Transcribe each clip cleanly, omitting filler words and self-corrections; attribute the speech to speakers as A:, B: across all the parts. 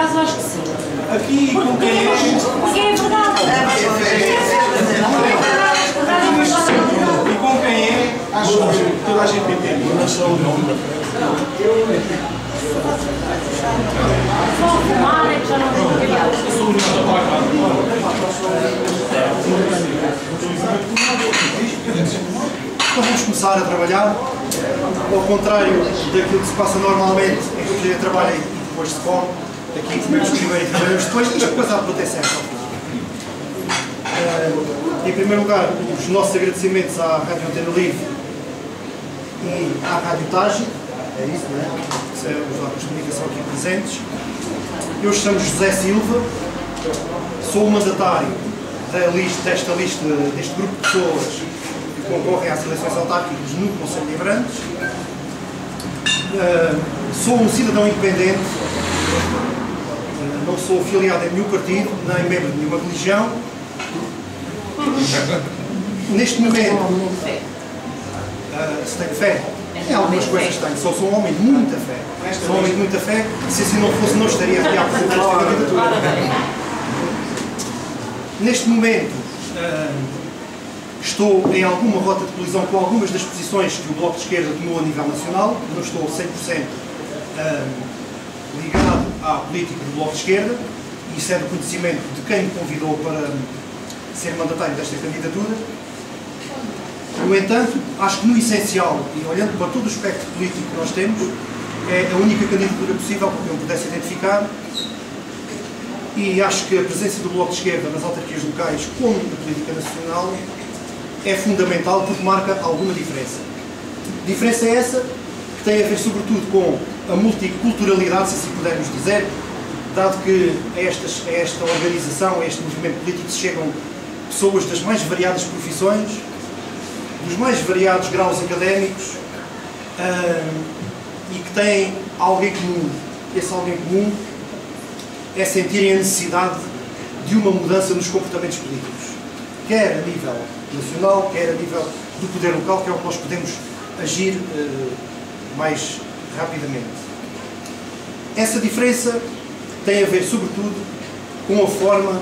A: acaso acho que sim.
B: Aqui com quem é?
A: Porque é verdade.
B: E com quem é? Acho que toda a gente entende.
A: Só fumar é que já não tem criado.
C: Então vamos começar a trabalhar, ao contrário daquilo que se passa normalmente, em que o dia trabalha e depois se come, aqui comemos primeiro e trabalhamos depois, isto depois há de bater certo. Em primeiro lugar, os nossos agradecimentos à Rádio Antena Livre e à Rádio Tage, é isso, não é? Que são os órgãos de comunicação aqui presentes. Eu chamo José Silva, sou o mandatário desta lista, deste grupo de pessoas que concorrem às eleições autárquicas no Conselho de Abrantes. Sou um cidadão independente, não sou afiliado a nenhum partido, nem membro de nenhuma religião. Neste momento, se tenho fé, em algumas coisas tenho, sou um homem de muita fé. Sou um homem de muita fé, se assim não fosse, não estaria aqui a apresentar esta candidatura. Neste momento, estou em alguma rota de colisão com algumas das posições que o Bloco de Esquerda tomou a nível nacional. Não estou 100% ligado à política do Bloco de Esquerda, e isso é do conhecimento de quem me convidou para ser mandatário desta candidatura. No entanto, acho que no essencial, e olhando para todo o espectro político que nós temos, é a única candidatura possível que eu me pudesse identificar, e acho que a presença do Bloco de Esquerda nas autarquias locais, como na política nacional, é fundamental porque marca alguma diferença. Diferença é essa que tem a ver sobretudo com a multiculturalidade, se assim pudermos dizer, dado que a esta organização, a este movimento político se chegam pessoas das mais variadas profissões, dos mais variados graus académicos, e que têm algo em comum. Esse algo em comum é sentirem a necessidade de uma mudança nos comportamentos políticos, quer a nível nacional, quer a nível do poder local, que é o que nós podemos agir mais rapidamente. Essa diferença tem a ver, sobretudo, com a forma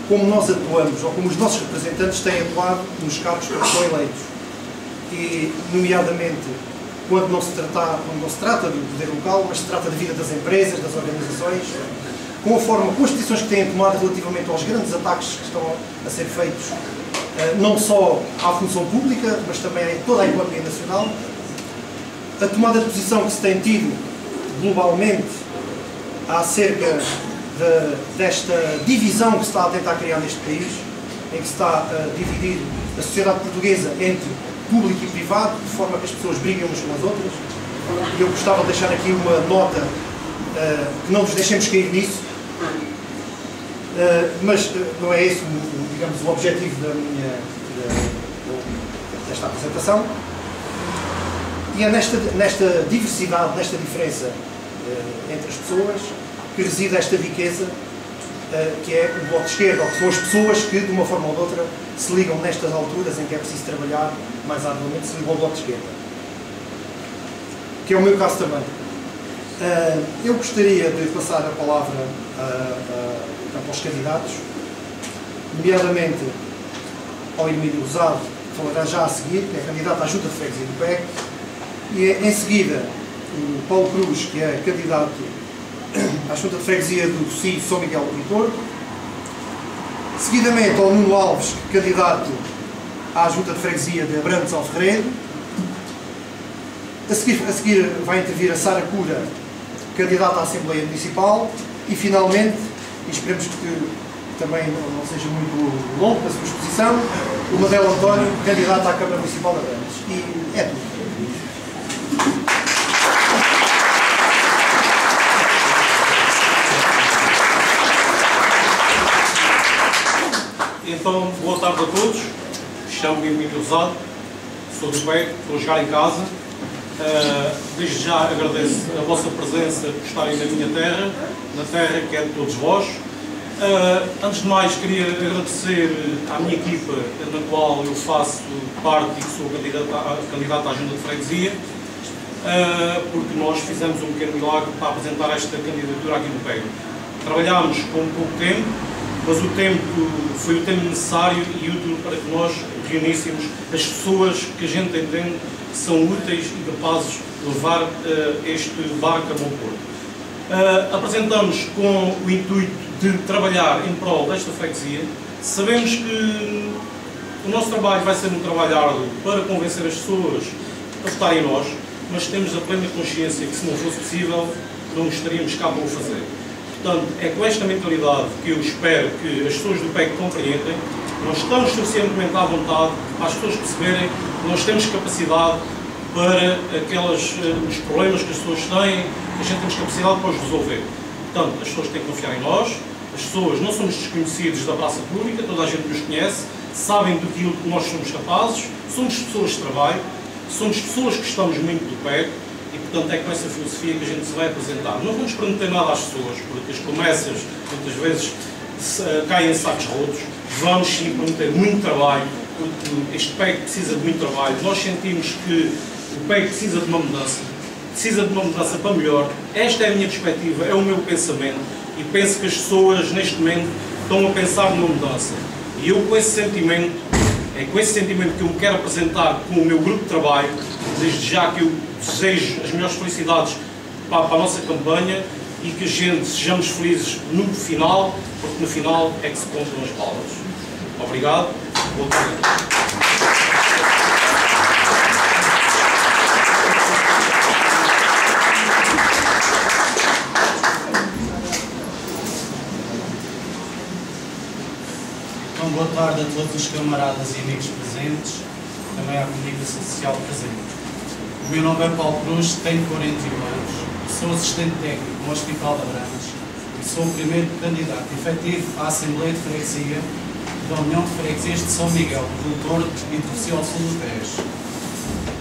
C: como nós atuamos, ou como os nossos representantes têm atuado nos cargos que são eleitos. E, nomeadamente, quando não se trata do poder local, mas se trata da vida das empresas, das organizações, com a forma, com as posições que têm tomado relativamente aos grandes ataques que estão a ser feitos, não só à função pública, mas também a toda a economia nacional, a tomada de posição que se tem tido globalmente acerca desta divisão que se está a tentar criar neste país, em que se está a dividir a sociedade portuguesa entre público e privado, de forma que as pessoas brigam umas com as outras. E eu gostava de deixar aqui uma nota que não nos deixemos cair nisso, mas não é esse, digamos, o objetivo desta apresentação. E é nesta diversidade, nesta diferença entre as pessoas, que reside esta riqueza, que é o Bloco de Esquerda, ou que são as pessoas que, de uma forma ou de outra, se ligam nestas alturas em que é preciso trabalhar mais arduamente, se ligam ao Bloco de Esquerda. Que é o meu caso também. Eu gostaria de passar a palavra aos candidatos, nomeadamente ao Emílio Rosado, que falará já a seguir, que é candidato à Junta de Freguesia do PEC, e em seguida o Paulo Cruz, que é candidato à Junta de Freguesia do CIE São Miguel do Porto, seguidamente ao Nuno Alves, candidato à Junta de Freguesia de Abrantes ao Ferreiro. A seguir vai intervir a Sara Cura, candidata à Assembleia Municipal, e finalmente, e esperemos que também não seja muito longo a sua exposição, o Madelo António, candidato à Câmara Municipal de Abrantes. E é tudo.
B: Então, boa tarde a todos. Chamo-me Emílio Rosado, sou do PEC, estou a jogar em casa. Desde já agradeço a vossa presença por estarem na minha terra, na terra que é de todos vós. Antes de mais, queria agradecer à minha equipa, na qual eu faço parte e que sou candidato à Junta de Freguesia, porque nós fizemos um pequeno milagre para apresentar esta candidatura aqui no PEC. Trabalhámos com pouco tempo, mas o tempo foi o tempo necessário e útil para que nós reuníssemos as pessoas que a gente entende que são úteis e capazes de levar este barco a bom porto. Apresentamos com o intuito de trabalhar em prol desta freguesia. Sabemos que o nosso trabalho vai ser um trabalho árduo para convencer as pessoas a votarem em nós, mas temos a plena consciência que, se não fosse possível, não estaríamos cá para o fazer. Portanto, é com esta mentalidade que eu espero que as pessoas do PEC compreendem. Nós estamos suficientemente à vontade para as pessoas perceberem que nós temos capacidade para os problemas que as pessoas têm, a gente temos capacidade para os resolver. Portanto, as pessoas têm que confiar em nós, as pessoas não somos desconhecidos da praça pública, toda a gente nos conhece, sabem do que nós somos capazes, somos pessoas de trabalho, somos pessoas que estamos muito do PEC e, portanto, é com essa filosofia que a gente se vai apresentar. Não vamos prometer nada às pessoas, porque as promessas, muitas vezes, caem em sacos rotos. Vamos sim prometer muito trabalho, porque este PEC precisa de muito trabalho. Nós sentimos que o PEC precisa de uma mudança para melhor. Esta é a minha perspectiva, é o meu pensamento e penso que as pessoas neste momento estão a pensar numa mudança. E eu com esse sentimento, é com esse sentimento que eu me quero apresentar com o meu grupo de trabalho, desde já que eu desejo as melhores felicidades para a nossa campanha e que a gente sejamos felizes no final, porque no final é que se contam as palavras. Obrigado. Boa tarde.
D: Boa tarde a todos os camaradas e amigos presentes, também à comunicação social presente. O meu nome é Paulo Cruz, tenho 41 anos, sou assistente técnico no Hospital de Abrantes e sou o primeiro candidato efetivo à Assembleia de Freguesia da União de Freguesias de São Miguel do Torto e do Recio Sul do Tejo.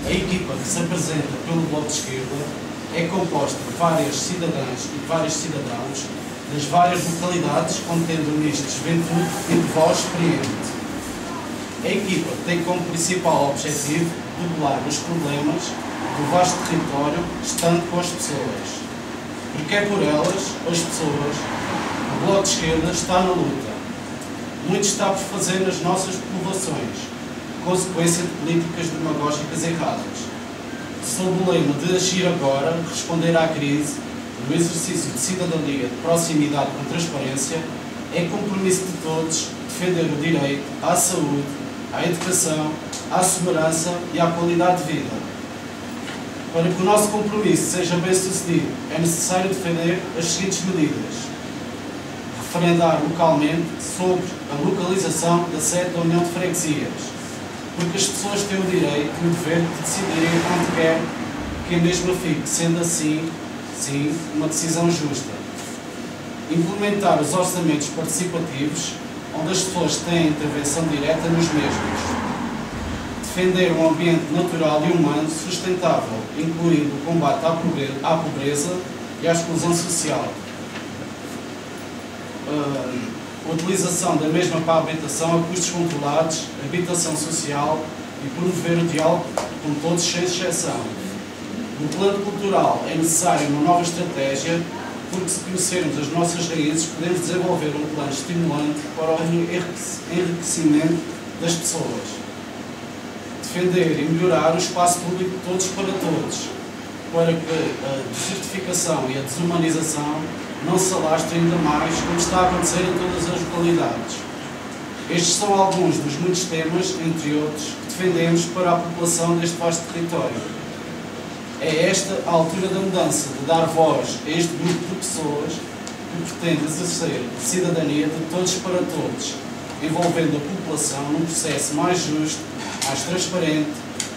D: A equipa que se apresenta pelo Bloco de Esquerda é composta de várias cidadãs e vários cidadãos das várias localidades, contendo nisto juventude e de voz experiente. A equipa tem como principal objetivo debelar os problemas do vasto território, estando com as pessoas. Porque é por elas, as pessoas, o Bloco de Esquerda está na luta. Muito está por fazer nas nossas populações, consequência de políticas demagógicas erradas. Sob o lema de agir agora, responder à crise, no exercício de cidadania, de proximidade com transparência, é compromisso de todos defender o direito à saúde, à educação, à segurança e à qualidade de vida. Para que o nosso compromisso seja bem sucedido, é necessário defender as seguintes medidas. Referendar localmente sobre a localização da sede da União de Freguesias, porque as pessoas têm o direito e o dever de decidirem onde quer que a mesma fique, sendo assim, sim, uma decisão justa. Implementar os orçamentos participativos, onde as pessoas têm intervenção direta nos mesmos. Defender um ambiente natural e humano sustentável, incluindo o combate à pobreza e à exclusão social. Utilização da mesma para a habitação a custos controlados, habitação social e promover o diálogo com todos sem exceção. No plano cultural é necessária uma nova estratégia, porque se conhecermos as nossas raízes podemos desenvolver um plano estimulante para o enriquecimento das pessoas. Defender e melhorar o espaço público de todos para todos, para que a desertificação e a desumanização não se alastre ainda mais, como está a acontecer em todas as localidades. Estes são alguns dos muitos temas, entre outros, que defendemos para a população deste vasto território. É esta a altura da mudança, de dar voz a este grupo de pessoas que pretende exercer cidadania de todos para todos, envolvendo a população num processo mais justo, mais transparente.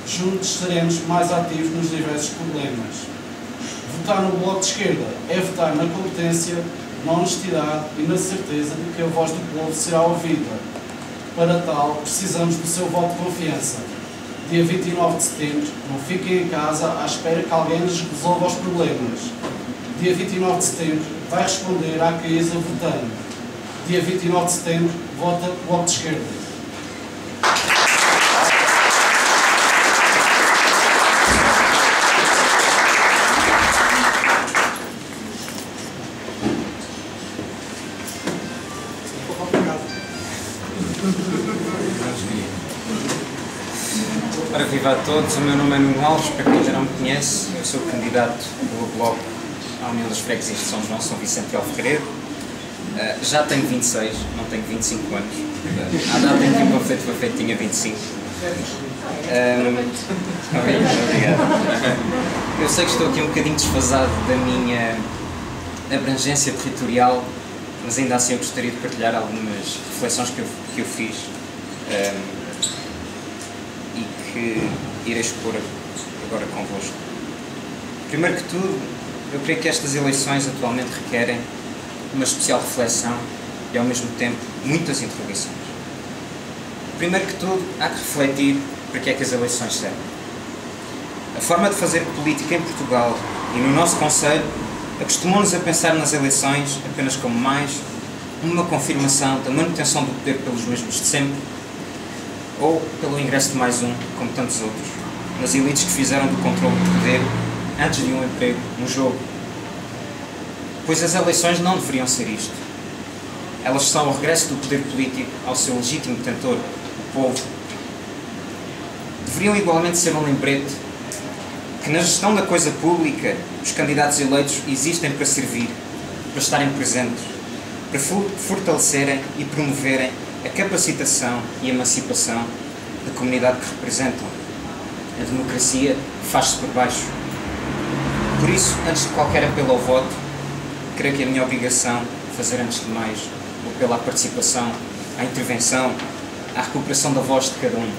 D: Juntos seremos mais ativos nos diversos problemas. Votar no Bloco de Esquerda é votar na competência, na honestidade e na certeza de que a voz do povo será ouvida. Para tal, precisamos do seu voto de confiança. Dia 29 de setembro, não fiquem em casa à espera que alguém nos resolva os problemas. Dia 29 de setembro, vai responder à crise votando. Dia 29 de setembro, vota Bloco de Esquerda.
E: viva a todos, o meu nome é Nuno Alves, para quem ainda não me conhece, eu sou candidato do Bloco à União das Freguesias de São João, São Vicente e Alferreiro. Já tenho 26, não tenho 25 anos. À data em que o panfleto foi feito tinha 25. Obrigado. Eu sei que estou aqui um bocadinho desfasado da minha abrangência territorial, mas ainda assim eu gostaria de partilhar algumas reflexões que eu fiz e que irei expor agora convosco. Primeiro que tudo, eu creio que estas eleições atualmente requerem uma especial reflexão e, ao mesmo tempo, muitas interrogações. Primeiro que tudo, há que refletir para que é que as eleições servem. A forma de fazer política em Portugal e no nosso Conselho acostumou-nos a pensar nas eleições apenas como mais uma confirmação da manutenção do poder pelos mesmos de sempre ou pelo ingresso de mais um, como tantos outros, nas elites que fizeram do controle do poder antes de um emprego no jogo. Pois as eleições não deveriam ser isto. Elas são o regresso do poder político ao seu legítimo detentor, o povo. Deveriam igualmente ser um lembrete que na gestão da coisa pública os candidatos eleitos existem para servir, para estarem presentes, para fortalecerem e promoverem a capacitação e emancipação da comunidade que representam. A democracia faz-se por baixo. Por isso, antes de qualquer apelo ao voto, creio que é a minha obrigação fazer, antes de mais, o apelo à participação, à intervenção, à recuperação da voz de cada um.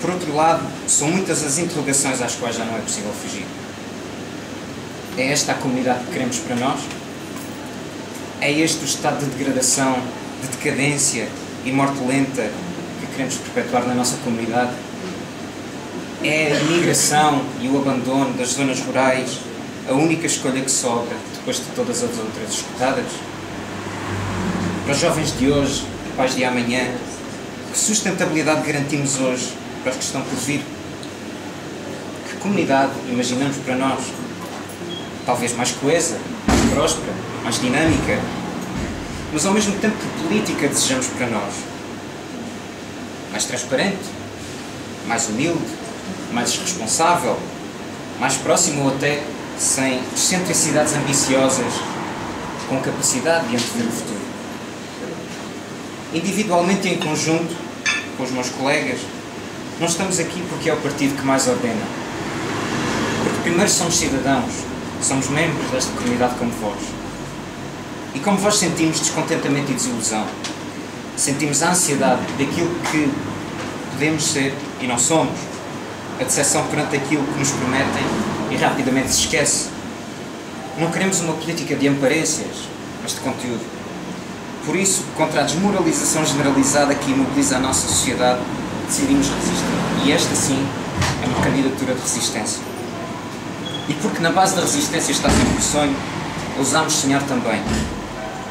E: Por outro lado, são muitas as interrogações às quais já não é possível fugir. É esta a comunidade que queremos para nós? É este o estado de degradação, de decadência e morte lenta que queremos perpetuar na nossa comunidade? É a imigração e o abandono das zonas rurais a única escolha que sobra depois de todas as outras escutadas? Para os jovens de hoje e pais de amanhã, que sustentabilidade garantimos hoje para os que estão por vir? Que comunidade imaginamos para nós? Talvez mais coesa, mais próspera, mais dinâmica, mas ao mesmo tempo que política desejamos para nós? Mais transparente, mais humilde, mais responsável, mais próximo ou até sem excentricidades ambiciosas, com capacidade de antever o futuro. Individualmente e em conjunto, com os meus colegas, não estamos aqui porque é o partido que mais ordena. Porque primeiro somos cidadãos, somos membros desta comunidade como vós. E como vós sentimos descontentamento e desilusão. Sentimos a ansiedade daquilo que podemos ser e não somos. A decepção perante aquilo que nos prometem e rapidamente se esquece. Não queremos uma política de aparências, mas de conteúdo. Por isso, contra a desmoralização generalizada que imobiliza a nossa sociedade, decidimos resistir. E esta, sim, é uma candidatura de resistência. E porque na base da resistência está sempre o sonho, ousamos sonhar também.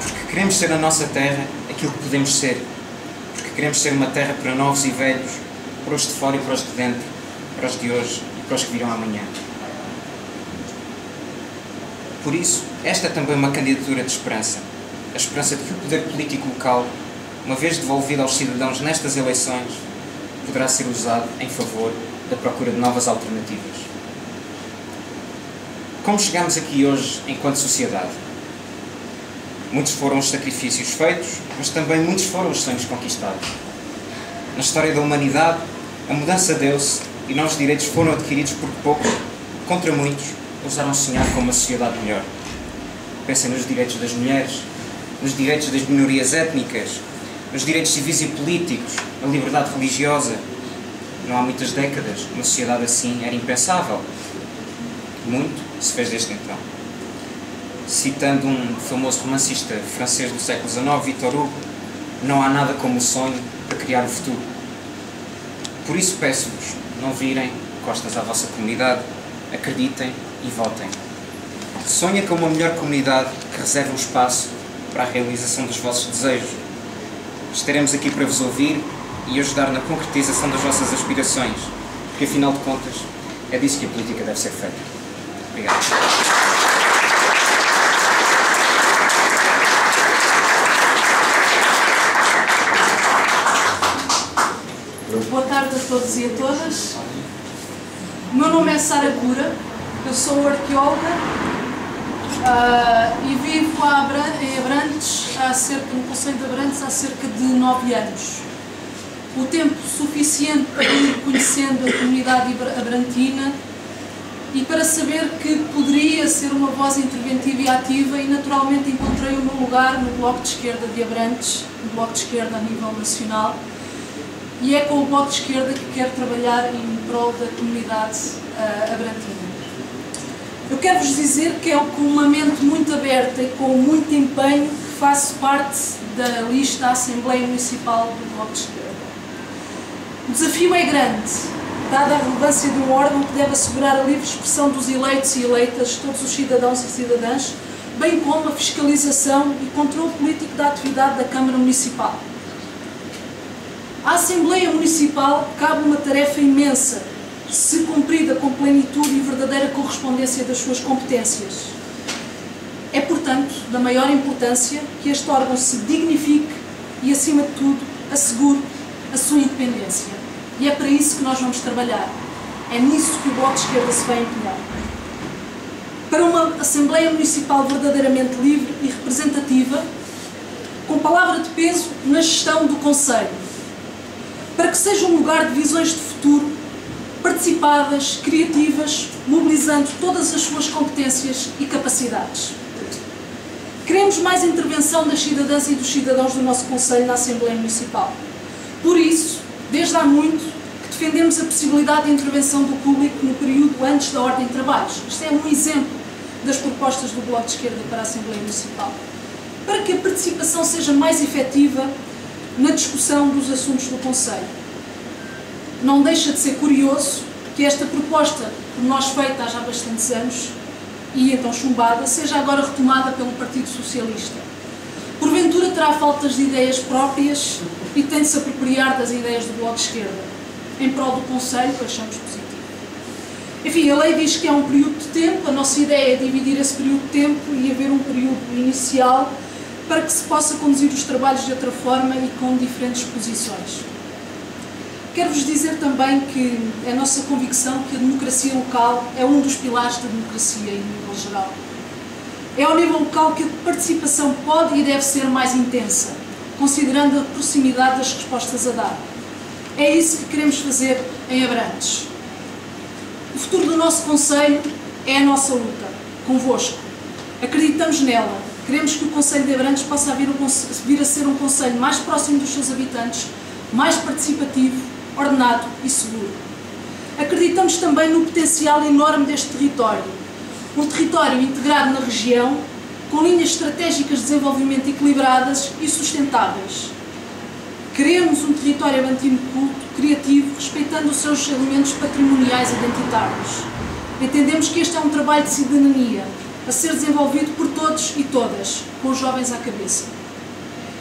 E: Porque queremos ser a nossa terra aquilo que podemos ser. Porque queremos ser uma terra para novos e velhos, para os de fora e para os de dentro, para os de hoje e para os que virão amanhã. Por isso, esta é também uma candidatura de esperança. A esperança de que o poder político local, uma vez devolvido aos cidadãos nestas eleições, poderá ser usado em favor da procura de novas alternativas. Como chegamos aqui hoje enquanto sociedade? Muitos foram os sacrifícios feitos, mas também muitos foram os sonhos conquistados. Na história da humanidade, a mudança deu-se e novos direitos foram adquiridos porque poucos, contra muitos, ousaram sonhar com uma sociedade melhor. Pensem nos direitos das mulheres, nos direitos das minorias étnicas, nos direitos civis e políticos, a liberdade religiosa. Não há muitas décadas, uma sociedade assim era impensável. Muito se fez desde então. Citando um famoso romancista francês do século XIX, Victor Hugo, não há nada como o sonho para criar o futuro. Por isso peço-vos, não virem costas à vossa comunidade, acreditem e votem. Sonhem com uma melhor comunidade que reserve um espaço para a realização dos vossos desejos. Estaremos aqui para vos ouvir e ajudar na concretização das vossas aspirações, porque afinal de contas é disso que a política deve ser feita. Obrigado.
A: Boa tarde a todos e
F: e a todas. O meu nome é Sara Cura, eu sou arqueóloga e vivo em Abrantes, no Concelho de Abrantes, há cerca de 9 anos. O tempo suficiente para ir conhecendo a comunidade abrantina e para saber que poderia ser uma voz interventiva e ativa, e naturalmente encontrei o meu lugar no Bloco de Esquerda de Abrantes, no Bloco de Esquerda a nível nacional, e é com o Bloco de Esquerda que quero trabalhar em prol da comunidade abrantina. Eu quero-vos dizer que é com uma mente muito aberta e com muito empenho que faço parte da lista à Assembleia Municipal do Bloco de Esquerda. O desafio é grande, dada a relevância de um órgão que deve assegurar a livre expressão dos eleitos e eleitas, todos os cidadãos e cidadãs, bem como a fiscalização e controle político da atividade da Câmara Municipal. À Assembleia Municipal cabe uma tarefa imensa, se cumprida com plenitude e verdadeira correspondência das suas competências. É, portanto, da maior importância que este órgão se dignifique e, acima de tudo, assegure a sua independência. E é para isso que nós vamos trabalhar. É nisso que o Bloco de Esquerda se vai empenhar. Para uma Assembleia Municipal verdadeiramente livre e representativa, com palavra de peso na gestão do Concelho. Para que seja um lugar de visões de futuro, participadas, criativas, mobilizando todas as suas competências e capacidades. Queremos mais intervenção das cidadãs e dos cidadãos do nosso Concelho na Assembleia Municipal. Por isso, desde há muito, que defendemos a possibilidade de intervenção do público no período antes da ordem de trabalhos. Isto é um exemplo das propostas do Bloco de Esquerda para a Assembleia Municipal. Para que a participação seja mais efetiva na discussão dos assuntos do Concelho. Não deixa de ser curioso que esta proposta, por nós feita há já bastantes anos, e então chumbada, seja agora retomada pelo Partido Socialista. Porventura terá faltas de ideias próprias e tem de se apropriar das ideias do Bloco de Esquerda, em prol do Concelho, que achamos positivo. Enfim, a lei diz que é um período de tempo, a nossa ideia é dividir esse período de tempo e haver um período inicial para que se possa conduzir os trabalhos de outra forma e com diferentes posições. Quero-vos dizer também que é a nossa convicção que a democracia local é um dos pilares da democracia em nível geral. É ao nível local que a participação pode e deve ser mais intensa, considerando a proximidade das respostas a dar. É isso que queremos fazer em Abrantes. O futuro do nosso Concelho é a nossa luta, convosco. Acreditamos nela. Queremos que o Concelho de Abrantes possa vir a ser um concelho mais próximo dos seus habitantes, mais participativo, ordenado e seguro. Acreditamos também no potencial enorme deste território. Um território integrado na região, com linhas estratégicas de desenvolvimento equilibradas e sustentáveis. Queremos um território abantino culto, criativo, respeitando os seus elementos patrimoniais identitários. Entendemos que este é um trabalho de cidadania, a ser desenvolvido por todos e todas, com os jovens à cabeça.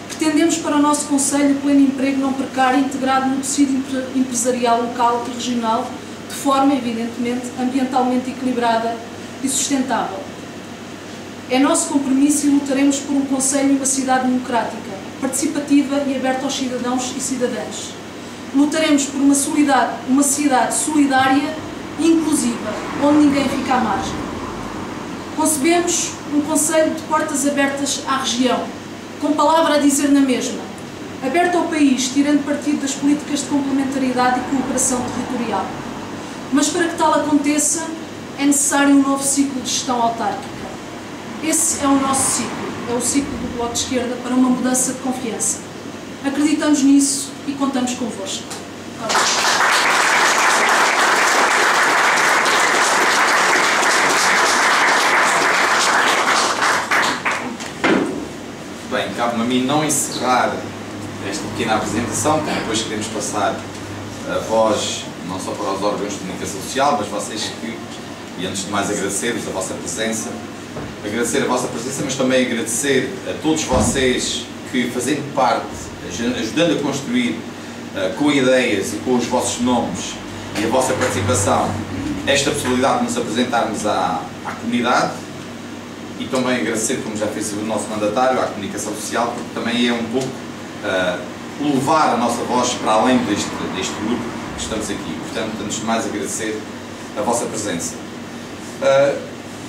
F: Pretendemos para o nosso Concelho o pleno emprego não precário integrado no tecido empresarial local e regional, de forma, evidentemente, ambientalmente equilibrada e sustentável. É nosso compromisso e lutaremos por um Concelho e uma cidade democrática, participativa e aberta aos cidadãos e cidadãs. Lutaremos por uma cidade solidária e inclusiva, onde ninguém fica à margem. Concebemos um Concelho de portas abertas à região, com palavra a dizer na mesma, aberto ao país, tirando partido das políticas de complementaridade e cooperação territorial. Mas para que tal aconteça, é necessário um novo ciclo de gestão autárquica. Esse é o nosso ciclo, é o ciclo do Bloco de Esquerda para uma mudança de confiança. Acreditamos nisso e contamos convosco.
G: Bem, cabe-me a mim não encerrar esta pequena apresentação, porque depois queremos passar a voz não só para os órgãos de comunicação social, mas vocês que, e antes de mais agradecer-vos a vossa presença, mas também agradecer a todos vocês que, fazendo parte, ajudando a construir com ideias e com os vossos nomes e a vossa participação, esta possibilidade de nos apresentarmos à comunidade. E também agradecer, como já fez o nosso mandatário, à comunicação social, porque também é um pouco levar a nossa voz para além deste grupo que estamos aqui. Portanto, antes de mais agradecer a vossa presença.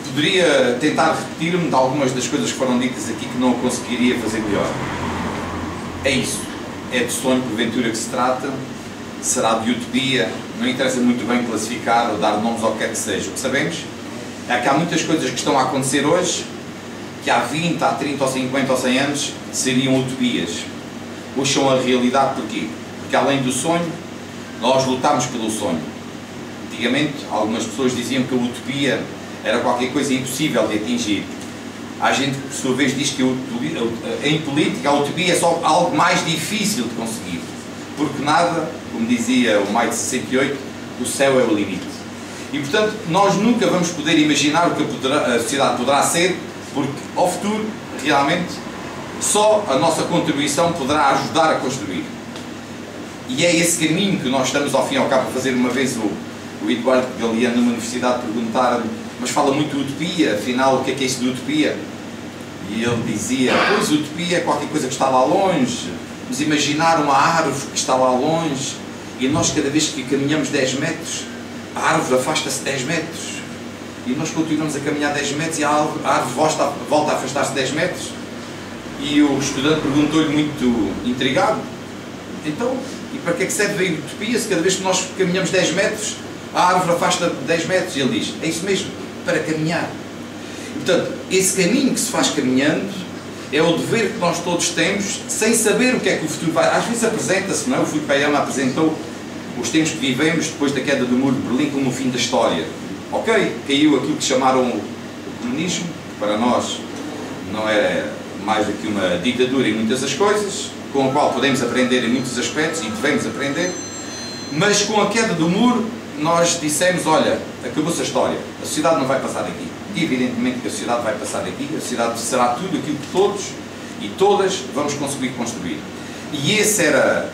G: Poderia tentar repetir-me de algumas das coisas que foram ditas aqui que não conseguiria fazer melhor. É isso. É de sonho, porventura, que se trata. Será de utopia. Não interessa muito bem classificar ou dar nomes ao que quer que seja. O que sabemos é que há muitas coisas que estão a acontecer hoje que há 20, há 30, ou 50 ou 100 anos seriam utopias. Hoje são a realidade. Porquê? Porque além do sonho, nós lutamos pelo sonho. Antigamente, algumas pessoas diziam que a utopia era qualquer coisa impossível de atingir. Há gente que, por sua vez, diz que em política a utopia é só algo mais difícil de conseguir. Porque nada, como dizia o Maio de 68, o céu é o limite. E, portanto, nós nunca vamos poder imaginar o que a sociedade poderá ser, porque, ao futuro, realmente, só a nossa contribuição poderá ajudar a construir. E é esse caminho que nós estamos, ao fim e ao cabo, a fazer. Uma vez o Eduardo Galeano, numa universidade, perguntaram-lhe: mas fala muito de utopia, afinal, o que é isto de utopia? E ele dizia: pois, utopia é qualquer coisa que está lá longe. Vamos imaginar uma árvore que está lá longe, e nós, cada vez que caminhamos 10 metros, a árvore afasta-se 10 metros. E nós continuamos a caminhar 10 metros e a árvore volta a afastar-se 10 metros. E o estudante perguntou-lhe, muito intrigado: então, e para que é que serve a utopia se cada vez que nós caminhamos 10 metros, a árvore afasta 10 metros? E ele diz: é isso mesmo, para caminhar. E, portanto, esse caminho que se faz caminhando é o dever que nós todos temos, sem saber o que é que o futuro vai. Às vezes apresenta-se, não é? O Fukuyama apresentou os tempos que vivemos depois da queda do Muro de Berlim como o fim da história. Ok, caiu aquilo que chamaram o comunismo, que para nós não é mais do que uma ditadura em muitas das coisas, com a qual podemos aprender em muitos aspectos e devemos aprender, mas com a queda do muro nós dissemos: olha, acabou-se a história, a sociedade não vai passar daqui. Evidentemente que a sociedade vai passar daqui, a sociedade será tudo aquilo que todos e todas vamos conseguir construir. E esse era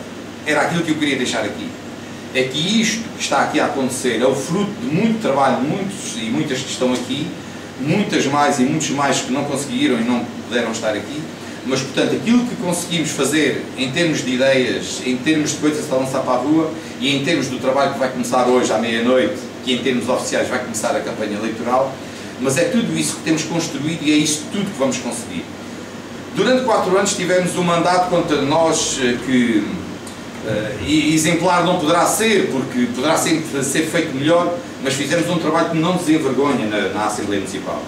G: aquilo que eu queria deixar aqui. É que isto que está aqui a acontecer é o fruto de muito trabalho, muitos e muitas que estão aqui, muitas mais e muitos mais que não conseguiram e não puderam estar aqui, mas, portanto, aquilo que conseguimos fazer em termos de ideias, em termos de coisas a lançar para a rua e em termos do trabalho que vai começar hoje à meia-noite, que em termos oficiais vai começar a campanha eleitoral, mas é tudo isso que temos construído e é isso tudo que vamos conseguir. Durante 4 anos tivemos um mandato contra nós que exemplar não poderá ser, porque poderá sempre ser feito melhor, mas fizemos um trabalho que não nos envergonha na Assembleia Municipal.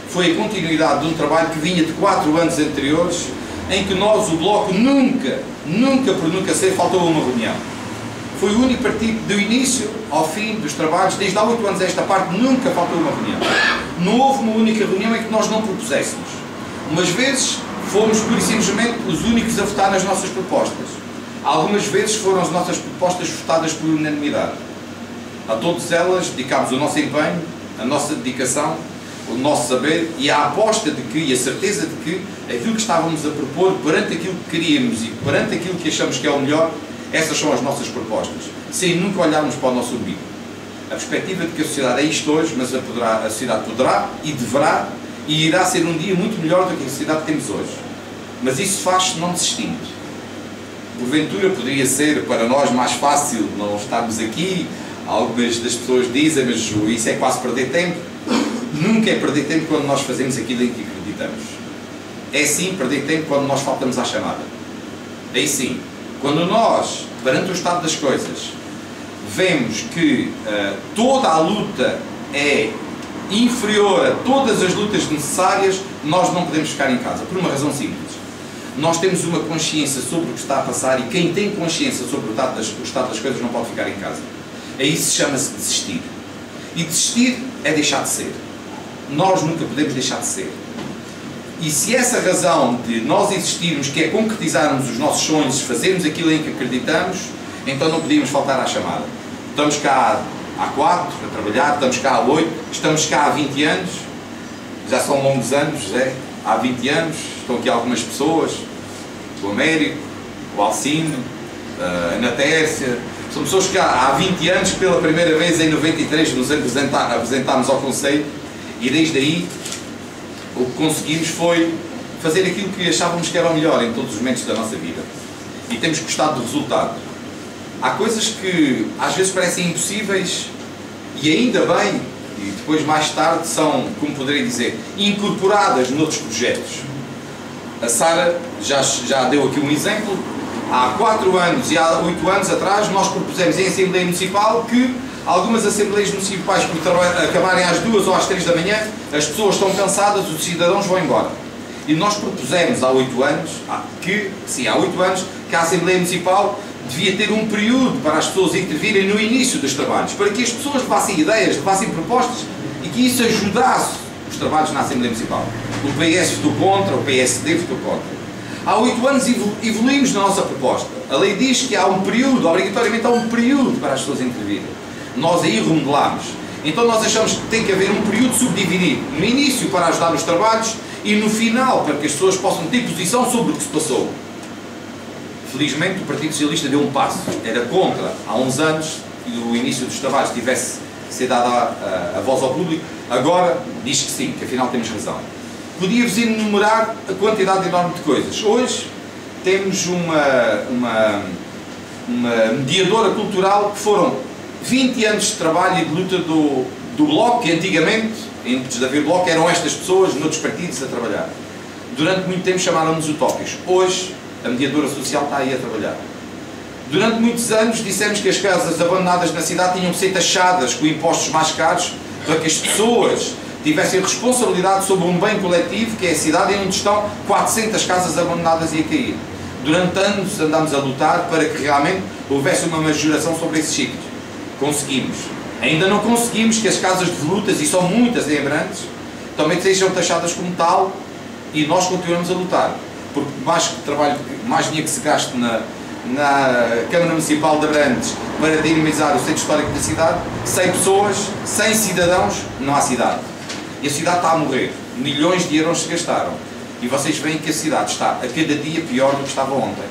G: Foi a continuidade de um trabalho que vinha de 4 anos anteriores, em que nós, o Bloco, nunca por nunca ser, faltou uma reunião. Foi o único partido, do início ao fim dos trabalhos, desde há 8 anos a esta parte, nunca faltou uma reunião. Não houve uma única reunião em que nós não propuséssemos. Umas vezes fomos, pura e simplesmente, os únicos a votar nas nossas propostas. Algumas vezes foram as nossas propostas votadas por unanimidade. A todas elas dedicámos o nosso empenho, a nossa dedicação, o nosso saber e a aposta de que, e a certeza de que aquilo que estávamos a propor perante aquilo que queríamos e perante aquilo que achamos que é o melhor, essas são as nossas propostas, sem nunca olharmos para o nosso umbigo. A perspectiva de que a sociedade é isto hoje, mas a sociedade poderá e deverá e irá ser um dia muito melhor do que a sociedade que temos hoje. Mas isso faz-se não desistindo. Porventura poderia ser para nós mais fácil não estarmos aqui. Algumas das pessoas dizem: mas isso é quase perder tempo. Nunca é perder tempo quando nós fazemos aquilo em que acreditamos. É sim perder tempo quando nós faltamos à chamada. É sim. Quando nós, perante o estado das coisas, vemos que toda a luta é inferior a todas as lutas necessárias, nós não podemos ficar em casa, por uma razão simples. Nós temos uma consciência sobre o que está a passar e quem tem consciência sobre o estado das coisas não pode ficar em casa. Aí se chama-se desistir. E desistir é deixar de ser. Nós nunca podemos deixar de ser. E se essa razão de nós existirmos, que é concretizarmos os nossos sonhos, fazermos aquilo em que acreditamos, então não podíamos faltar à chamada. Estamos cá há 4 a trabalhar, estamos cá há 8, estamos cá há 20 anos, já são longos anos, há 20 anos, estão aqui algumas pessoas, o Américo, o Alcino, a Ana Tércia, são pessoas que há 20 anos, pela primeira vez em 93, nos apresentámos ao Conselho, e desde aí o que conseguimos foi fazer aquilo que achávamos que era o melhor em todos os momentos da nossa vida. E temos gostado do resultado. Há coisas que às vezes parecem impossíveis e ainda bem, e depois mais tarde são, como poderia dizer, incorporadas noutros projetos. A Sara já deu aqui um exemplo. Há 4 anos e há 8 anos atrás nós propusemos em Assembleia Municipal que algumas Assembleias Municipais, por acabarem às 2 ou às 3 da manhã, as pessoas estão cansadas, os cidadãos vão embora. E nós propusemos há 8 anos, que a Assembleia Municipal devia ter um período para as pessoas intervirem no início dos trabalhos, para que as pessoas levassem ideias, levassem propostas e que isso ajudasse os trabalhos na Assembleia Municipal. O PS votou contra, o PSD votou contra. Há 8 anos evoluímos na nossa proposta. A lei diz que há um período, obrigatoriamente há um período para as pessoas intervirem. Nós aí remodelámos. Então nós achamos que tem que haver um período subdividido. No início para ajudar nos trabalhos e no final para que as pessoas possam ter posição sobre o que se passou. Felizmente o Partido Socialista deu um passo. Era contra, há uns anos, que o início dos trabalhos tivesse que ser dada a voz ao público. Agora diz que sim, que afinal temos razão. Podia-vos enumerar a quantidade enorme de coisas. Hoje temos uma mediadora cultural que foram 20 anos de trabalho e de luta do Bloco, que antigamente, antes de haver Bloco, eram estas pessoas, noutros partidos, a trabalhar. Durante muito tempo chamaram-nos utópicos. Hoje, a mediadora social está aí a trabalhar. Durante muitos anos dissemos que as casas abandonadas na cidade tinham que ser taxadas com impostos mais caros para que as pessoas tivessem responsabilidade sobre um bem coletivo, que é a cidade, onde estão 400 casas abandonadas e a cair. Durante anos andámos a lutar para que realmente houvesse uma majoração sobre esses sítios. Conseguimos. Ainda não conseguimos que as casas de lutas, e são muitas em Abrantes, também sejam taxadas como tal, e nós continuamos a lutar. Porque mais dinheiro que se gaste na Câmara Municipal de Abrantes para dinamizar o centro histórico da cidade, 100 pessoas, 100 cidadãos, não há cidade. E a cidade está a morrer. Milhões de euros se gastaram. E vocês veem que a cidade está a cada dia pior do que estava ontem.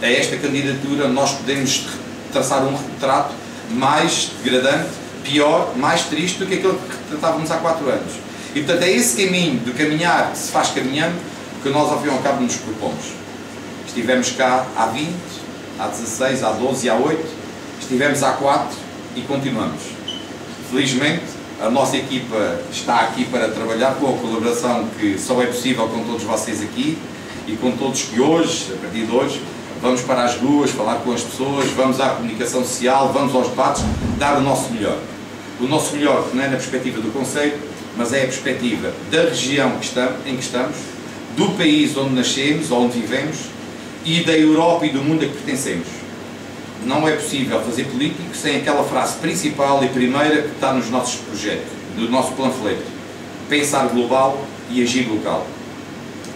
G: A esta candidatura nós podemos traçar um retrato mais degradante, pior, mais triste do que aquele que tratávamos há 4 anos. E portanto é esse caminho do caminhar que se faz caminhando que nós ao fim e ao cabo nos propomos. Estivemos cá há 20, há 16, há 12 e há 8. Estivemos há 4 e continuamos. Felizmente a nossa equipa está aqui para trabalhar com a colaboração que só é possível com todos vocês aqui e com todos que hoje, a partir de hoje, vamos para as ruas, falar com as pessoas, vamos à comunicação social, vamos aos debates, dar o nosso melhor. O nosso melhor que não é na perspectiva do Conselho, mas é a perspectiva da região em que estamos, do país onde nascemos, onde vivemos e da Europa e do mundo a que pertencemos. Não é possível fazer político sem aquela frase principal e primeira que está nos nossos projetos, do nosso panfleto: pensar global e agir local.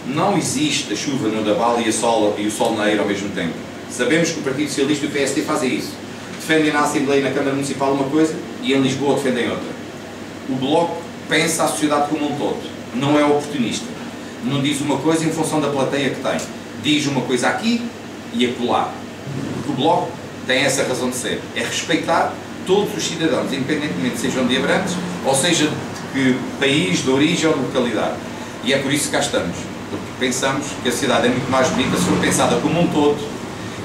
G: Não existe a chuva no Naval e o sol na Eira ao mesmo tempo. Sabemos que o Partido Socialista e o PSD fazem isso. Defendem na Assembleia e na Câmara Municipal uma coisa e em Lisboa defendem outra. O Bloco pensa a sociedade como um todo. Não é oportunista. Não diz uma coisa em função da plateia que tem. Diz uma coisa aqui e acolá. Porque o Bloco tem essa razão de ser. É respeitar todos os cidadãos, independentemente sejam de Abrantes ou seja de que país, de origem ou de localidade. E é por isso que cá estamos. Porque pensamos que a cidade é muito mais bonita se for pensada como um todo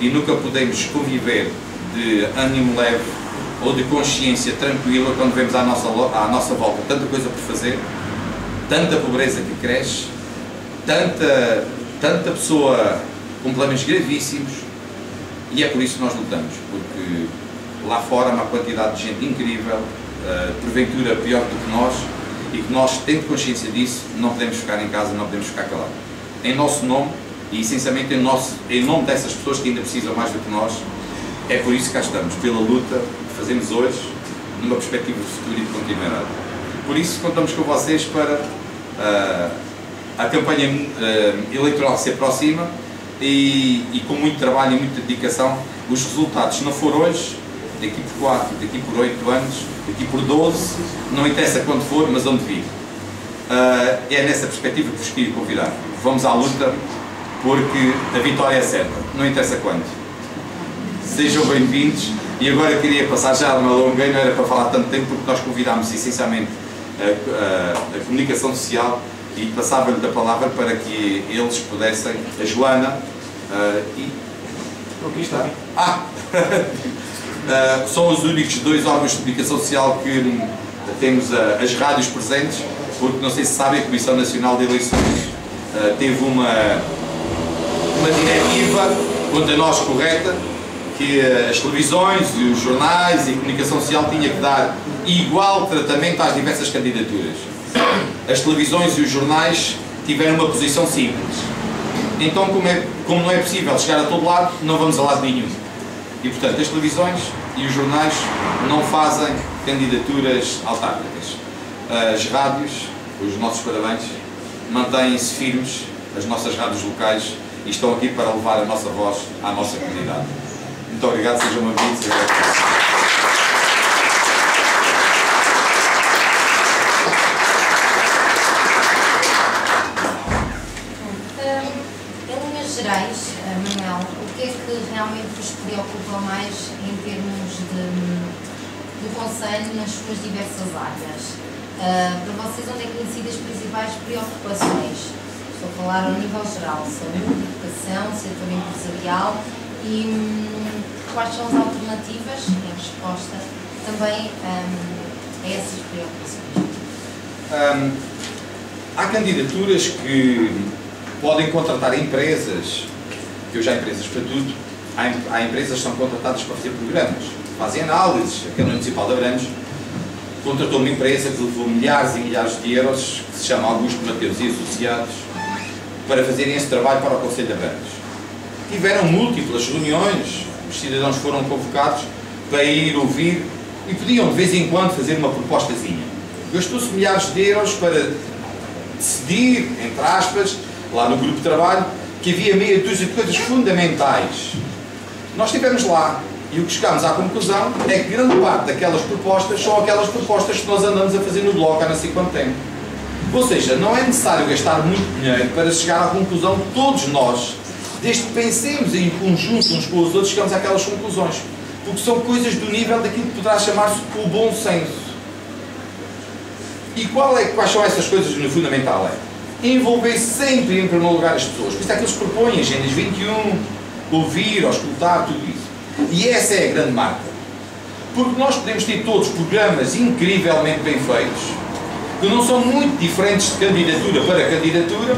G: e nunca podemos conviver de ânimo leve ou de consciência tranquila quando vemos à nossa volta tanta coisa por fazer, tanta pobreza que cresce, tanta pessoa com problemas gravíssimos, e é por isso que nós lutamos, porque lá fora há uma quantidade de gente incrível, porventura pior do que nós, e que nós, tendo consciência disso, não podemos ficar em casa, não podemos ficar calados. Em nosso nome, e essencialmente em nome dessas pessoas que ainda precisam mais do que nós, é por isso que cá estamos, pela luta que fazemos hoje, numa perspectiva de futuro e de continuidade. Por isso contamos com vocês para a campanha eleitoral que se aproxima e com muito trabalho e muita dedicação. Os resultados, se não for hoje, daqui por 4, daqui por 8 anos, daqui por 12, não interessa quando for, mas onde vir. É nessa perspectiva que vos queria convidar. Vamos à luta, porque a vitória é certa, não interessa quando. Sejam bem-vindos, e agora queria passar, já me alonguei, não era para falar tanto tempo, porque nós convidámos essencialmente a comunicação social e passava-lhe da palavra para que eles pudessem, a Joana e... Aqui está. São os únicos 2 órgãos de comunicação social que temos as rádios presentes, porque não sei se sabem, a Comissão Nacional de Eleições teve uma diretiva, quanto a nós correta, que as televisões e os jornais e a comunicação social tinha que dar igual tratamento às diversas candidaturas. As televisões e os jornais tiveram uma posição simples. Então, como não é possível chegar a todo lado, não vamos a lado nenhum. E, portanto, as televisões e os jornais não fazem candidaturas autárquicas. As rádios, os nossos parabéns, mantêm-se firmes, as nossas rádios locais, e estão aqui para levar a nossa voz à nossa comunidade. Muito obrigado, sejam bem-vindos.
A: Em linhas gerais, Manuel, o que é que realmente vos preocupa mais em termos do Conselho nas suas diversas áreas? Para vocês, onde é que têm sido as principais preocupações? Estou a falar ao nível geral, saúde, educação, setor empresarial e quais são as alternativas em resposta também a essas preocupações?
G: Há candidaturas que podem contratar empresas, que hoje há empresas para tudo, há empresas que são contratadas para fazer programas, fazem análises. A Câmara Municipal de Abrantes contratou uma empresa que levou milhares e milhares de euros, que se chama Augusto Mateus e Associados, para fazerem esse trabalho para o Conselho de Abrantes. Tiveram múltiplas reuniões, os cidadãos foram convocados para ir ouvir e podiam de vez em quando fazer uma propostazinha. Gastou-se milhares de euros para decidir, entre aspas, lá no grupo de trabalho, que havia meia dúzia de coisas fundamentais. Nós estivemos lá e o que chegámos à conclusão é que grande parte daquelas propostas são aquelas propostas que nós andamos a fazer no Bloco há não sei quanto tempo. Ou seja, não é necessário gastar muito dinheiro para chegar à conclusão que todos nós, desde que pensemos em conjunto uns com os outros, chegamos àquelas conclusões. Porque são coisas do nível daquilo que poderá chamar-se o bom senso. E quais são essas coisas no fundamental? Envolver sempre, em primeiro lugar, as pessoas. Por isso é que eles propõem agendas 21, ouvir, auscultar, tudo isso. E essa é a grande marca. Porque nós podemos ter todos programas incrivelmente bem feitos, que não são muito diferentes de candidatura para candidatura.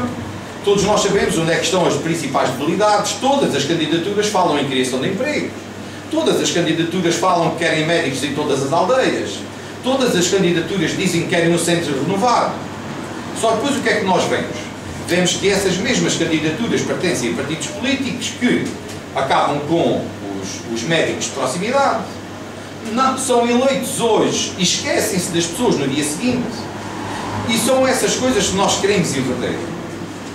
G: Todos nós sabemos onde é que estão as principais debilidades. Todas as candidaturas falam em criação de emprego. Todas as candidaturas falam que querem médicos em todas as aldeias. Todas as candidaturas dizem que querem um centro renovado. Só que depois o que é que nós vemos? Vemos que essas mesmas candidaturas pertencem a partidos políticos que acabam com os médicos de proximidade, não, são eleitos hoje e esquecem-se das pessoas no dia seguinte. E são essas coisas que nós queremos inverter.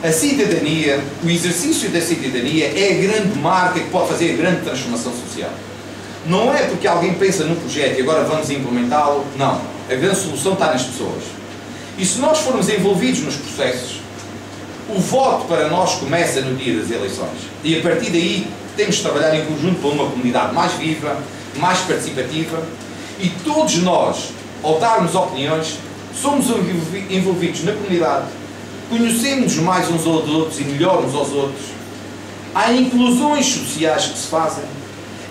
G: A cidadania, o exercício da cidadania é a grande marca que pode fazer a grande transformação social. Não é porque alguém pensa num projeto e agora vamos implementá-lo, não. A grande solução está nas pessoas. E se nós formos envolvidos nos processos, o voto para nós começa no dia das eleições. E a partir daí temos de trabalhar em conjunto para uma comunidade mais viva, mais participativa, e todos nós, ao darmos opiniões, somos envolvidos na comunidade, conhecemos mais uns aos outros e melhor uns aos outros. Há inclusões sociais que se fazem,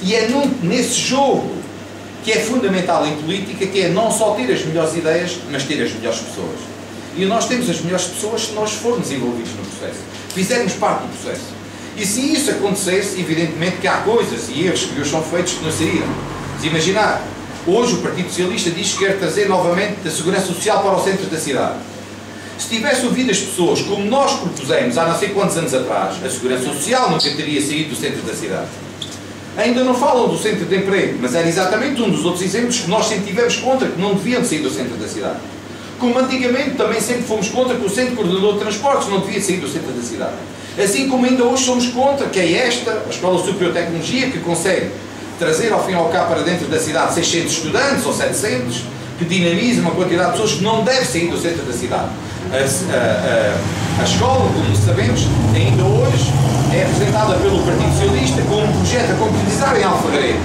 G: e é nesse jogo que é fundamental em política, que é não só ter as melhores ideias, mas ter as melhores pessoas. E nós temos as melhores pessoas se nós formos envolvidos no processo, fizermos parte do processo. E se isso acontecesse, evidentemente que há coisas e erros que hoje são feitos que não seriam. Mas imaginar, hoje o Partido Socialista diz que quer trazer novamente a segurança social para o centro da cidade. Se tivesse ouvido as pessoas como nós propusemos há não sei quantos anos atrás, a segurança social nunca teria saído do centro da cidade. Ainda não falam do centro de emprego, mas era exatamente um dos outros exemplos que nós sempre tivemos contra, que não deviam sair do centro da cidade. Como antigamente também sempre fomos contra que o Centro Coordenador de Transportes não devia sair do centro da cidade. Assim como ainda hoje somos contra que é esta, a Escola Superior de Tecnologia, que consegue trazer ao fim e ao cabo para dentro da cidade 600 estudantes ou 700, que dinamiza uma quantidade de pessoas que não deve sair do centro da cidade. A escola, como sabemos, ainda hoje é representada pelo Partido Socialista com um projeto a concretizar em Alfarrete.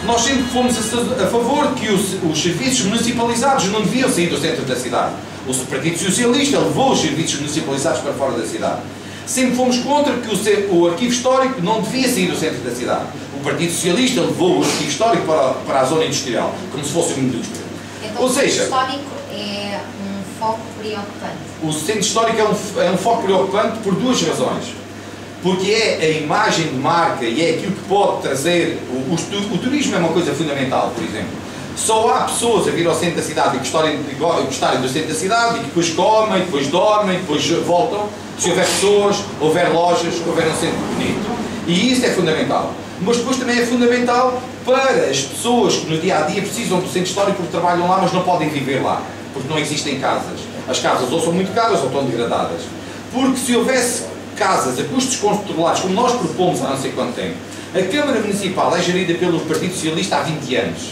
G: Nós sempre fomos a favor de que os serviços municipalizados não deviam sair do centro da cidade. O Partido Socialista levou os serviços municipalizados para fora da cidade. Sempre fomos contra que o arquivo histórico não devia sair do centro da cidade. O
H: Partido Socialista levou o centro histórico para a zona industrial, como se fosse uma indústria.
A: Então,
H: Ou seja,
A: o centro histórico é um foco preocupante.
H: o centro histórico é um foco preocupante por duas razões. Porque é a imagem de marca e é aquilo que pode trazer. O turismo é uma coisa fundamental, por exemplo. Só há pessoas a vir ao centro da cidade e gostarem do centro da cidade e que depois comem, depois dormem, depois voltam, se houver pessoas, houver lojas, houver um centro bonito. E isso é fundamental. Mas depois também é fundamental para as pessoas que no dia a dia precisam do centro histórico porque trabalham lá, mas não podem viver lá, porque não existem casas. As casas ou são muito caras ou estão degradadas. Porque se houvesse casas a custos controlados, como nós propomos há não sei quanto tempo, a Câmara Municipal é gerida pelo Partido Socialista há 20 anos.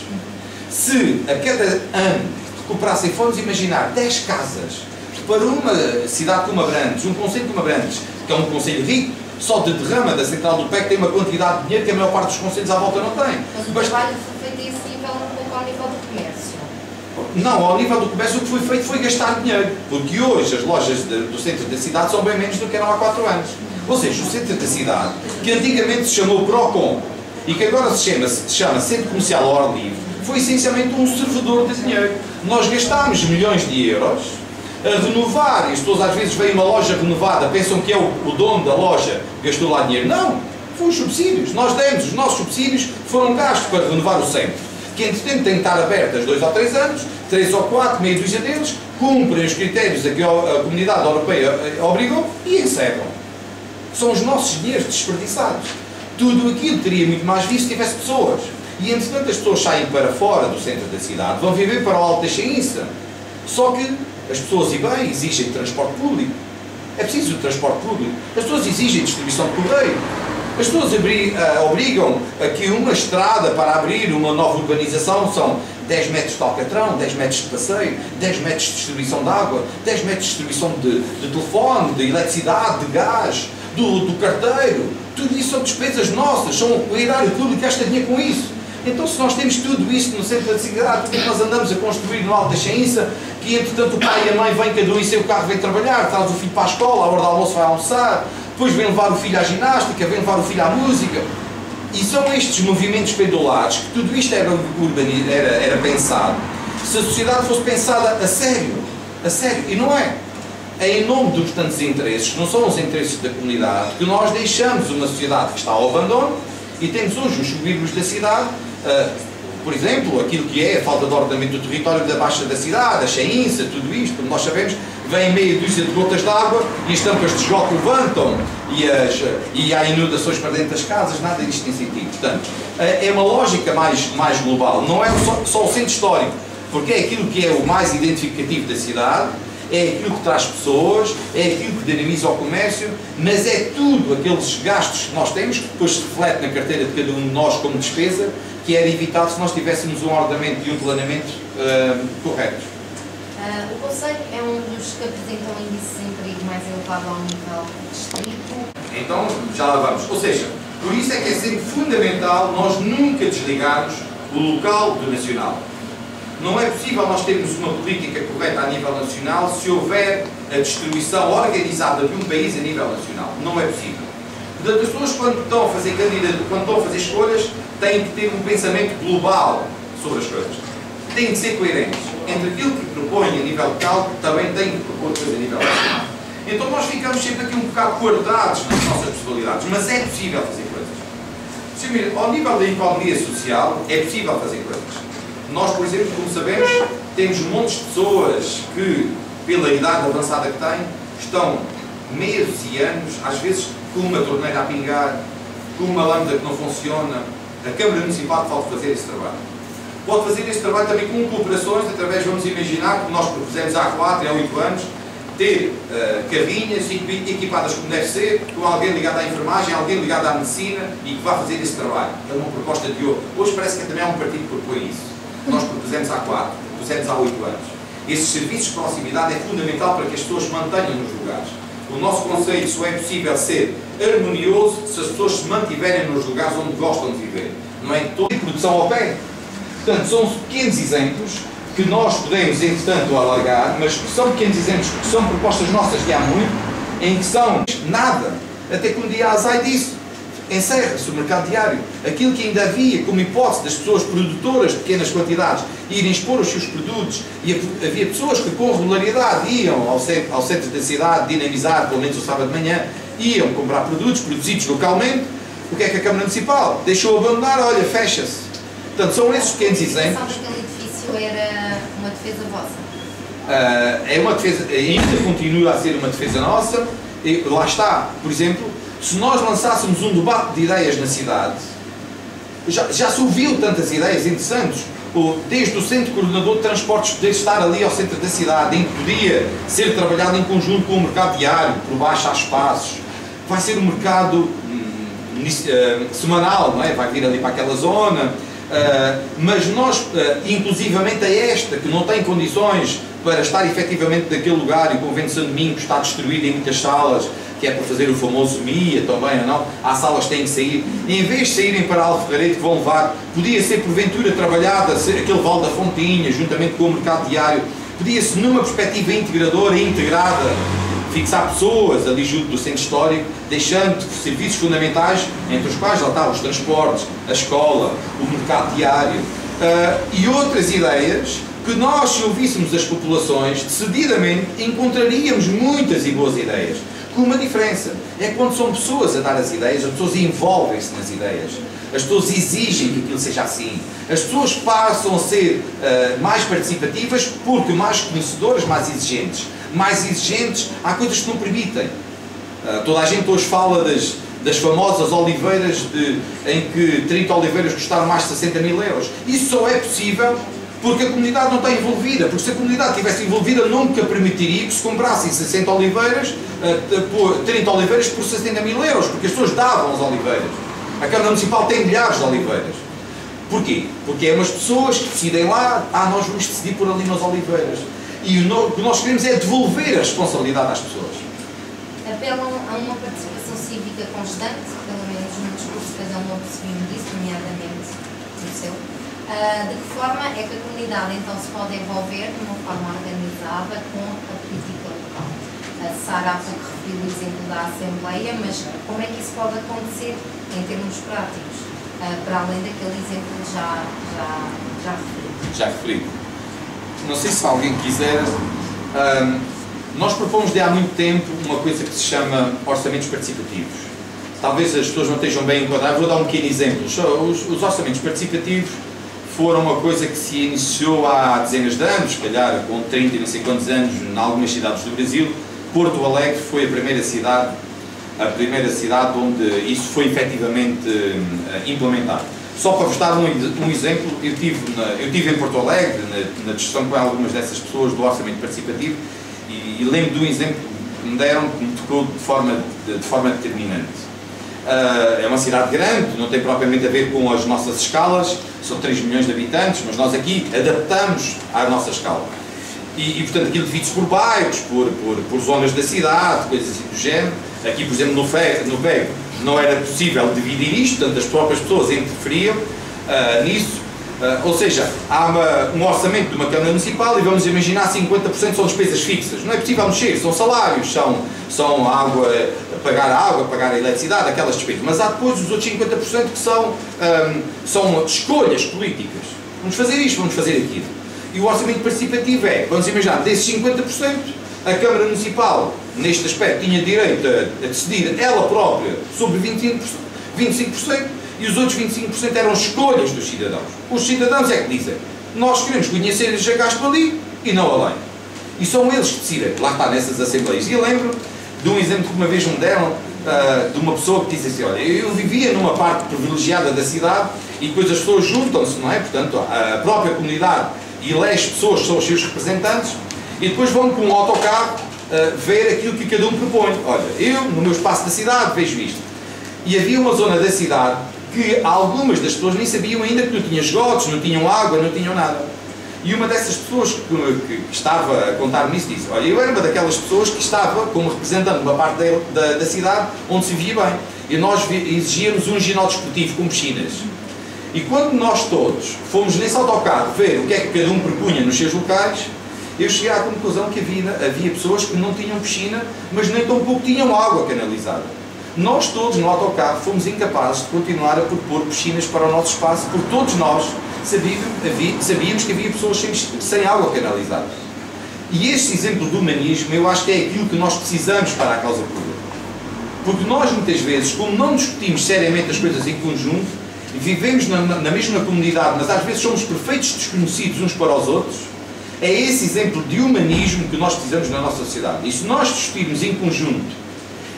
H: Se a cada ano recuperassem, vamos imaginar 10 casas para uma cidade como Abrantes, um concelho como Abrantes, que é um concelho rico, só de derrama da Central do PEC tem uma quantidade de dinheiro que a maior parte dos concelhos à volta não tem.
A: Mas o trabalho foi feito a esse nível, um pouco ao nível do comércio.
H: Não, ao nível do comércio o que foi feito foi gastar dinheiro, porque hoje as lojas do centro da cidade são bem menos do que eram há 4 anos. Ou seja, o centro da cidade, que antigamente se chamou Procon e que agora se chama Centro Comercial ao Ar Livre, foi essencialmente um servidor de dinheiro. Nós gastámos milhões de euros a renovar, e as pessoas às vezes veem uma loja renovada, pensam que é o dono da loja que gastou lá dinheiro. Não, foram os subsídios. Nós demos, os nossos subsídios foram gastos para renovar o centro, que entretanto tem que estar abertas 2 ou 3 anos, 3 ou 4, meia dúzia deles, cumprem os critérios a que a Comunidade Europeia obrigou e encerram. São os nossos dinheiros desperdiçados. Tudo aquilo teria muito mais visto se tivesse pessoas. E entretanto as pessoas saem para fora do centro da cidade, vão viver para o Alto da Chainça. Só que as pessoas, e bem, exigem transporte público. É preciso transporte público. As pessoas exigem distribuição de correio. As pessoas obrigam a que uma estrada para abrir uma nova urbanização são 10 metros de alcatrão, 10 metros de passeio, 10 metros de distribuição de água, 10 metros de distribuição de telefone, de eletricidade, de gás, do carteiro. Tudo isso são despesas nossas, são o erário público gasta dinheiro com isso. Então, se nós temos tudo isso no centro da cidade, porque nós andamos a construir no Alto da Chainça, que entretanto o pai e a mãe vêm cada um em seu carro, vem trabalhar, traz o filho para a escola, à hora do almoço vai almoçar, depois vem levar o filho à ginástica, vem levar o filho à música. E são estes movimentos pendulares que tudo isto era pensado. Se a sociedade fosse pensada a sério, e não é. É em nome dos tantos interesses, que não são os interesses da comunidade, que nós deixamos uma sociedade que está ao abandono e temos hoje os subírbios da cidade, por exemplo, aquilo que é a falta de ordenamento do território da Baixa da cidade, a Chainça, tudo isto, como nós sabemos, vem meia dúzia de gotas de água e as tampas de esgoto levantam e há inundações para dentro das casas, nada disto tem sentido. Portanto, é uma lógica mais global, não é só o centro histórico, porque é aquilo que é o mais identificativo da cidade, é aquilo que traz pessoas, é aquilo que dinamiza o comércio, mas é tudo aqueles gastos que nós temos que depois se reflete na carteira de cada um de nós como despesa, que era evitado se nós tivéssemos um ordenamento e um planeamento corretos.
A: O Conselho é um dos que apresentam o índice de desemprego mais elevado ao nível distrito.
H: Então, já lá vamos. Ou seja, por isso é que é sempre fundamental nós nunca desligarmos o local do nacional. Não é possível nós termos uma política correta a nível nacional se houver a distribuição organizada de um país a nível nacional. Não é possível. Portanto, as pessoas quando estão a fazer quando estão a fazer escolhas, têm que ter um pensamento global sobre as coisas. Têm que ser coerentes. Entre aquilo que propõem a nível local, também têm que propor coisas a nível nacional. Então nós ficamos sempre aqui um bocado coartados nas nossas possibilidades, mas é possível fazer coisas. Ao nível da economia social, é possível fazer coisas. Nós, por exemplo, como sabemos, temos montes de pessoas que, pela idade avançada que têm, estão meses e anos, às vezes com uma torneira a pingar, com uma lâmpada que não funciona. A Câmara Municipal pode fazer esse trabalho. Pode fazer esse trabalho também com cooperações, através, vamos imaginar, que nós propusemos há 4 ou 8 anos, ter carrinhas equipadas como deve ser, com alguém ligado à enfermagem, alguém ligado à medicina e que vá fazer esse trabalho. É uma proposta de hoje parece que também há um partido que propõe isso. Nós propusemos há 4, propusemos há 8 anos. Esses serviços de proximidade é fundamental para que as pessoas se mantenham nos lugares. O nosso conceito só é possível ser harmonioso se as pessoas se mantiverem nos lugares onde gostam de viver. Não é toda a produção ao pé. Portanto, são pequenos exemplos que nós podemos, entretanto, alargar, mas que são pequenos exemplos, que são propostas nossas de há muito, em que são nada. Até que um dia a ASAI disse, encerra-se o mercado diário. Aquilo que ainda havia como hipótese das pessoas produtoras de pequenas quantidades irem expor os seus produtos, e havia pessoas que com regularidade iam ao centro da cidade, dinamizar, pelo menos o sábado de manhã, iam comprar produtos produzidos localmente. O que é que a Câmara Municipal deixou abandonar? Olha, fecha-se. Portanto, são esses pequenos exemplos.
A: Aquele edifício era uma defesa vossa?
H: É uma defesa, ainda continua a ser uma defesa nossa. E lá está, por exemplo, se nós lançássemos um debate de ideias na cidade, já se ouviu tantas ideias interessantes, desde o Centro Coordenador de Transportes poder estar ali ao centro da cidade, em que podia ser trabalhado em conjunto com o mercado diário, por baixo há espaços, vai ser um mercado semanal, não é? Vai vir ali para aquela zona, mas nós, inclusivamente a esta, que não tem condições para estar efetivamente naquele lugar, e o Convento de São Domingos está destruído em muitas salas, que é para fazer o famoso MIA também, ou não, há salas que têm que sair, e em vez de saírem para Alferreiro que vão levar, podia ser porventura trabalhada, aquele Val da Fontinha, juntamente com o mercado diário, podia-se numa perspectiva integradora e integrada, fixar pessoas ali junto do centro histórico, deixando serviços fundamentais, entre os quais lá estavam os transportes, a escola, o mercado diário, e outras ideias que nós, se ouvíssemos as populações, decididamente encontraríamos muitas e boas ideias. Com uma diferença, é quando são pessoas a dar as ideias, as pessoas envolvem-se nas ideias, as pessoas exigem que aquilo seja assim, as pessoas passam a ser mais participativas porque mais conhecedoras, mais exigentes, há coisas que não permitem. Toda a gente hoje fala das famosas oliveiras em que 30 oliveiras custaram mais de 60 mil euros. Isso só é possível porque a comunidade não está envolvida, porque se a comunidade estivesse envolvida nunca permitiria que se comprassem 60 oliveiras, 30 oliveiras por 60 mil euros, porque as pessoas davam as oliveiras. A Câmara Municipal tem milhares de oliveiras. Porquê? Porque é umas pessoas que decidem lá, nós vamos decidir por ali nas oliveiras. E o que nós queremos é devolver a responsabilidade às pessoas.
A: Apelam a uma participação cívica constante, pelo menos no discurso cada um percebeu disso, nomeadamente no seu. De que forma é que a comunidade então se pode envolver de uma forma organizada com a política local? A Sara há pouco referiu o exemplo da Assembleia, mas como é que isso pode acontecer em termos práticos, para além daquele exemplo que já referi?
H: Já referi. Não sei se alguém quiser. Nós propomos de há muito tempo uma coisa que se chama orçamentos participativos. Talvez as pessoas não estejam bem enquadradas. Vou dar um pequeno exemplo. Os orçamentos participativos foram uma coisa que se iniciou há dezenas de anos, se calhar com 30 e não sei quantos anos, em algumas cidades do Brasil. Porto Alegre foi a primeira cidade onde isso foi efetivamente implementado. Só para vos dar um exemplo, eu tive em Porto Alegre, na discussão com algumas dessas pessoas do orçamento participativo, e lembro de um exemplo que me deram que me tocou de forma determinante. É uma cidade grande, não tem propriamente a ver com as nossas escalas, são 3 milhões de habitantes, mas nós aqui adaptamos à nossa escala. E portanto, aquilo divide-se por bairros, por zonas da cidade, coisas assim do género. Aqui, por exemplo, no Vego, não era possível dividir isto, portanto, as próprias pessoas interferiam nisso. Ou seja, há um orçamento de uma Câmara Municipal e vamos imaginar 50% são despesas fixas. Não é possível mexer, são salários, são água, pagar a eletricidade, aquelas despesas. Mas há depois os outros 50% que são escolhas políticas. Vamos fazer isto, vamos fazer aquilo. E o orçamento participativo vamos imaginar, desses 50%, a Câmara Municipal, neste aspecto, tinha direito a decidir ela própria sobre 25%, e os outros 25% eram escolhas dos cidadãos. Os cidadãos é que dizem, nós queremos conhecer os gastos ali e não além. E são eles que decidem, lá está, nessas assembleias. E eu lembro de um exemplo que uma vez me deram, de uma pessoa que disse assim, olha, eu vivia numa parte privilegiada da cidade e depois as pessoas juntam-se, não é? Portanto, a própria comunidade elege pessoas que são os seus representantes e depois vão com um autocarro ver aquilo que cada um propõe. Olha, eu, no meu espaço da cidade, vejo isto. E havia uma zona da cidade que algumas das pessoas nem sabiam ainda que não tinha esgotos, não tinham água, não tinham nada. E uma dessas pessoas que estava a contar-me isso disse, olha, eu era uma daquelas pessoas que estava como representante de uma parte da cidade onde se via bem. E nós exigíamos um ginásio desportivo com piscinas. E quando nós todos fomos nesse autocarro ver o que é que cada um propunha nos seus locais, eu cheguei à conclusão que havia pessoas que não tinham piscina, mas nem tão pouco tinham água canalizada. Nós todos no autocarro fomos incapazes de continuar a propor piscinas para o nosso espaço, porque todos nós sabíamos que havia pessoas sem água canalizada. E este exemplo do humanismo, eu acho que é aquilo que nós precisamos para a causa pública. Porque nós, muitas vezes, como não discutimos seriamente as coisas em conjunto, vivemos na mesma comunidade, mas às vezes somos perfeitos desconhecidos uns para os outros, é esse exemplo de humanismo que nós precisamos na nossa sociedade. E se nós discutirmos em conjunto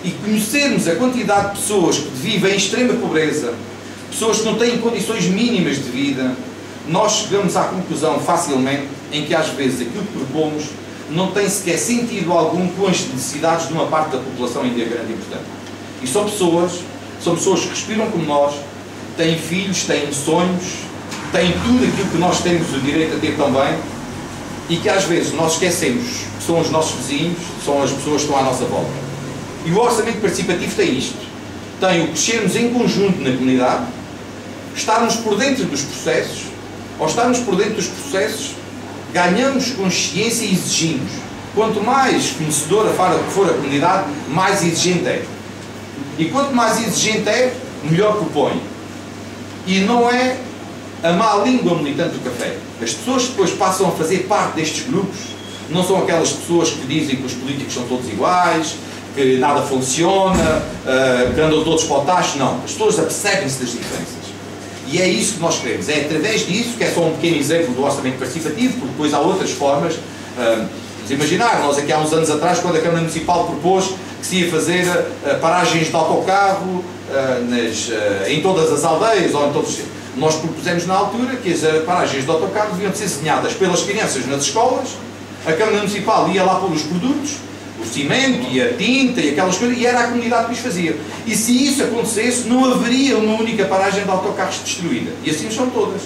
H: e conhecermos a quantidade de pessoas que vivem em extrema pobreza, pessoas que não têm condições mínimas de vida, nós chegamos à conclusão facilmente em que às vezes aquilo que propomos não tem sequer sentido algum com as necessidades de uma parte da população ainda grande e importante. E são pessoas que respiram como nós, têm filhos, têm sonhos, têm tudo aquilo que nós temos o direito a ter também, e que às vezes nós esquecemos que são os nossos vizinhos, são as pessoas que estão à nossa volta. E o orçamento participativo tem isto. Tem o crescermos em conjunto na comunidade, estarmos por dentro dos processos. Ao estarmos por dentro dos processos, ganhamos consciência e exigimos. Quanto mais conhecedora for a comunidade, mais exigente é. E quanto mais exigente é, melhor propõe. E não é a má língua militante do café. As pessoas que depois passam a fazer parte destes grupos não são aquelas pessoas que dizem que os políticos são todos iguais, que nada funciona, que andam todos para o tacho. Não. As pessoas apercebem-se das diferenças. E é isso que nós queremos. É através disso, que é só um pequeno exemplo do orçamento participativo, porque depois há outras formas. Vamos imaginar, nós aqui há uns anos atrás, quando a Câmara Municipal propôs que se ia fazer paragens de autocarro em todas as aldeias, ou em todos... Nós propusemos na altura que as paragens de autocarro deviam ser desenhadas pelas crianças nas escolas, a Câmara Municipal ia lá pôr os produtos, o cimento e a tinta e aquelas coisas, e era a comunidade que os fazia. E se isso acontecesse, não haveria uma única paragem de autocarros destruída. E assim são todas.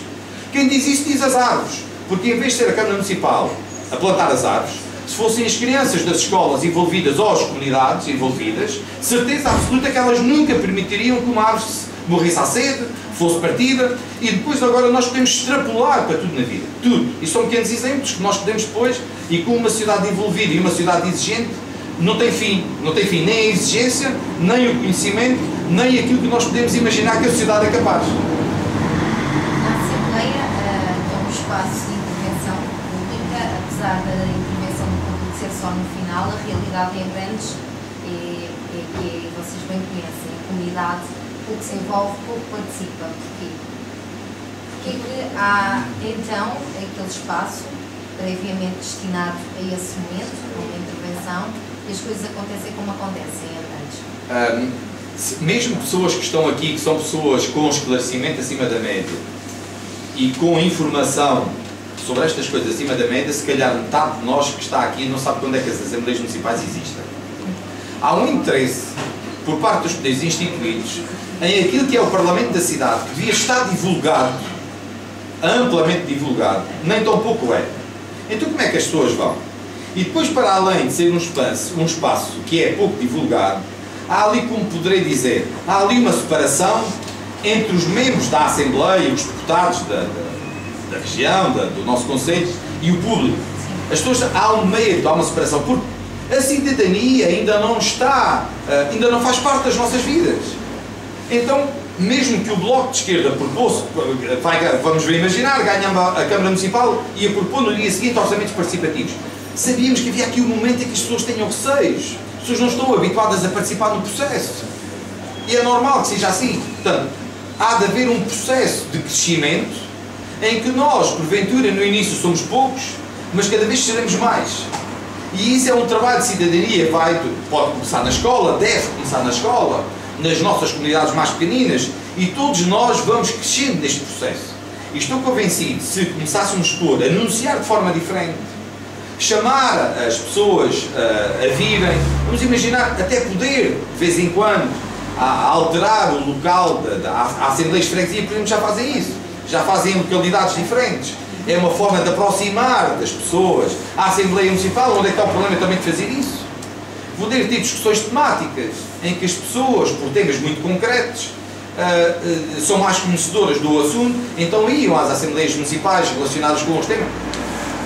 H: Quem diz isso diz as árvores, porque em vez de ser a Câmara Municipal a plantar as árvores, se fossem as crianças das escolas envolvidas ou as comunidades envolvidas, certeza absoluta que elas nunca permitiriam que uma árvore morresse à sede, fosse partida, e depois agora nós podemos extrapolar para tudo na vida. Tudo. E são pequenos exemplos que nós podemos depois, e com uma sociedade envolvida e uma sociedade exigente, não tem fim. Não tem fim nem a exigência, nem o conhecimento, nem aquilo que nós podemos imaginar que a sociedade é capaz.
A: A Assembleia é um espaço de intervenção pública, apesar da intervenção do público ser só no final, a realidade em Abrantes é que vocês bem conhecem, a comunidade pouco se envolve, pouco participa. Porquê? Porque é que há então aquele espaço previamente destinado a esse momento, a uma intervenção, e as coisas acontecem como acontecem em Abrantes?
H: Mesmo pessoas que estão aqui, que são pessoas com esclarecimento acima da média e com informação sobre estas coisas acima da média, se calhar metade de nós que está aqui não sabe quando é que as Assembleias Municipais existem. Há um interesse por parte dos poderes instituídos em aquilo que é o Parlamento da cidade, que devia estar divulgado, amplamente divulgado, nem tão pouco é. Então como é que as pessoas vão? E depois, para além de ser um espaço que é pouco divulgado, há ali, como poderei dizer, há ali uma separação entre os membros da Assembleia, os deputados da região, do nosso concelho, e o público. As pessoas, há um medo, há uma separação, porque a cidadania ainda não está, ainda não faz parte das nossas vidas. Então, mesmo que o Bloco de Esquerda propôs, vamos imaginar, ganhando a Câmara Municipal, ia propor no dia seguinte orçamentos participativos. Sabíamos que havia aqui um momento em que as pessoas tenham receios. As pessoas não estão habituadas a participar no processo. E é normal que seja assim. Portanto, há de haver um processo de crescimento em que nós, porventura, no início somos poucos, mas cada vez seremos mais. E isso é um trabalho de cidadania, pode começar na escola, deve começar na escola, nas nossas comunidades mais pequeninas, e todos nós vamos crescendo neste processo. E estou convencido, se começássemos por anunciar de forma diferente, chamar as pessoas a virem, vamos imaginar até poder, de vez em quando, a alterar o local da Assembleia de Freguesia, por exemplo, já fazem isso, já fazem em localidades diferentes. É uma forma de aproximar das pessoas à Assembleia Municipal, onde é que está o problema também de fazer isso. Poder ter discussões temáticas em que as pessoas, por temas muito concretos, são mais conhecedoras do assunto, então iam às Assembleias Municipais relacionadas com os temas.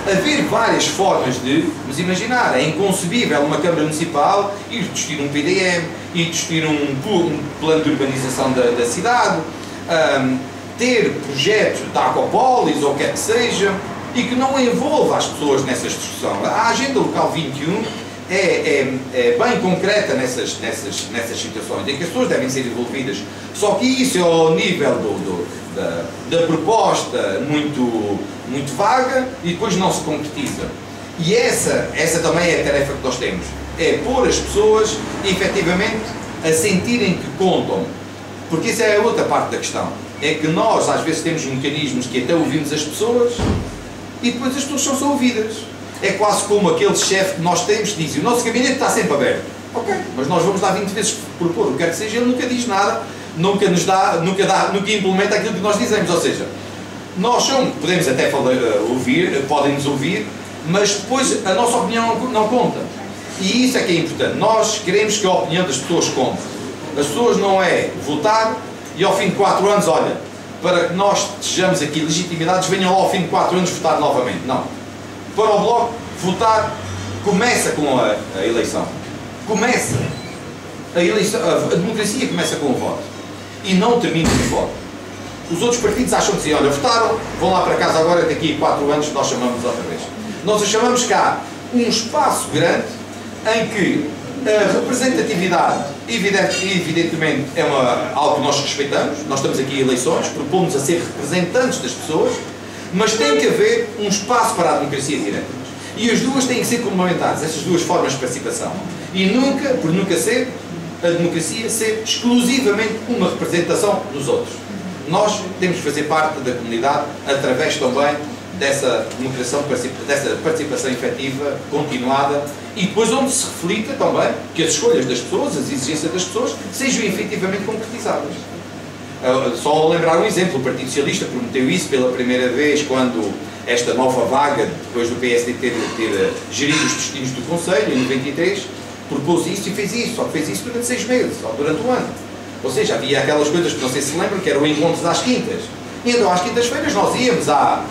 H: haver várias formas de, mas imaginar, é inconcebível uma Câmara Municipal ir discutir um PDM, ir discutir um plano de urbanização da cidade, ter projetos da Aquapolis ou o que quer que seja, e que não envolva as pessoas nessa discussão. A Agenda Local 21 é bem concreta nessas situações, em que as pessoas devem ser envolvidas. Só que isso é ao nível da proposta muito vaga e depois não se concretiza. E essa também é a tarefa que nós temos. É pôr as pessoas, efetivamente, a sentirem que contam. Porque isso é a outra parte da questão. É que nós, às vezes, temos mecanismos que até ouvimos as pessoas e depois as pessoas são ouvidas. É quase como aquele chefe que nós temos que diz: o nosso gabinete está sempre aberto. Ok, mas nós vamos lá 20 vezes propor o que quer que seja, ele nunca diz nada, nunca implementa aquilo que nós dizemos. Ou seja, nós podemos até podem-nos ouvir, mas depois a nossa opinião não conta. E isso é que é importante. Nós queremos que a opinião das pessoas conte. As pessoas não é votar e ao fim de 4 anos, olha, para que nós estejamos aqui legitimidades, venham lá ao fim de 4 anos votar novamente. Não. Para o Bloco, votar começa com a eleição. Começa. A democracia começa com o voto. E não termina com o voto. Os outros partidos acham que sim, olha, votaram, vão lá para casa agora, daqui a 4 anos nós chamamos outra vez. Nós chamamos cá um espaço grande em que a representatividade, evidentemente, é algo que nós respeitamos. Nós estamos aqui em eleições, propomos a ser representantes das pessoas, mas tem que haver um espaço para a democracia direta. E as duas têm que ser complementares, essas duas formas de participação. E nunca ser a democracia ser exclusivamente uma representação dos outros. Nós temos que fazer parte da comunidade através também dessa participação efetiva, continuada, e depois onde se reflita também que as escolhas das pessoas, as exigências das pessoas, sejam efetivamente concretizadas. Só lembrar um exemplo: o Partido Socialista prometeu isso pela primeira vez quando esta nova vaga, depois do PSD ter gerido os destinos do Conselho, em 93, propôs isso e fez isso, só que fez isso durante 6 meses, ou durante um ano. Ou seja, havia aquelas coisas que não sei se lembram, que eram encontros às quintas. E então às quintas-feiras nós íamos ao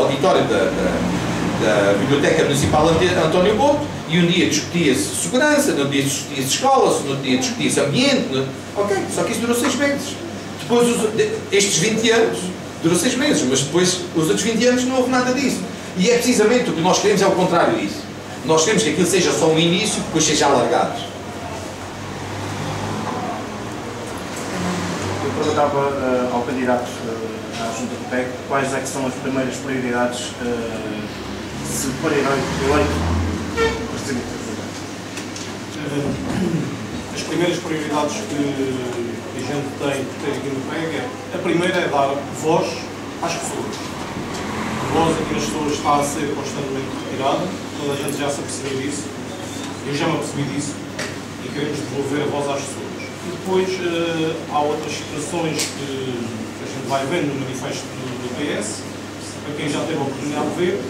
H: auditório da Biblioteca Municipal António Boto e um dia discutia-se segurança, no dia discutia-se escolas, no dia discutia-se ambiente. Ok, só que isso durou 6 meses. Depois, estes 20 anos, durou 6 meses, mas depois, os outros 20 anos, não houve nada disso. E é precisamente o que nós queremos, é o contrário disso. Nós queremos que aquilo seja só um início, depois seja alargado.
C: Eu perguntava ao candidato à Junta do PEC quais é que são as primeiras prioridades se for eleito presidente da Junta.
B: As primeiras prioridades que a gente tem que ter aqui no PEC a primeira é dar voz às pessoas. A voz aqui nas pessoas está a ser constantemente retirada, toda a gente já se apercebeu disso, eu já me apercebi disso, e queremos devolver a voz às pessoas. E depois há outras situações que a gente vai vendo no manifesto do PS, para quem já teve a oportunidade de ver.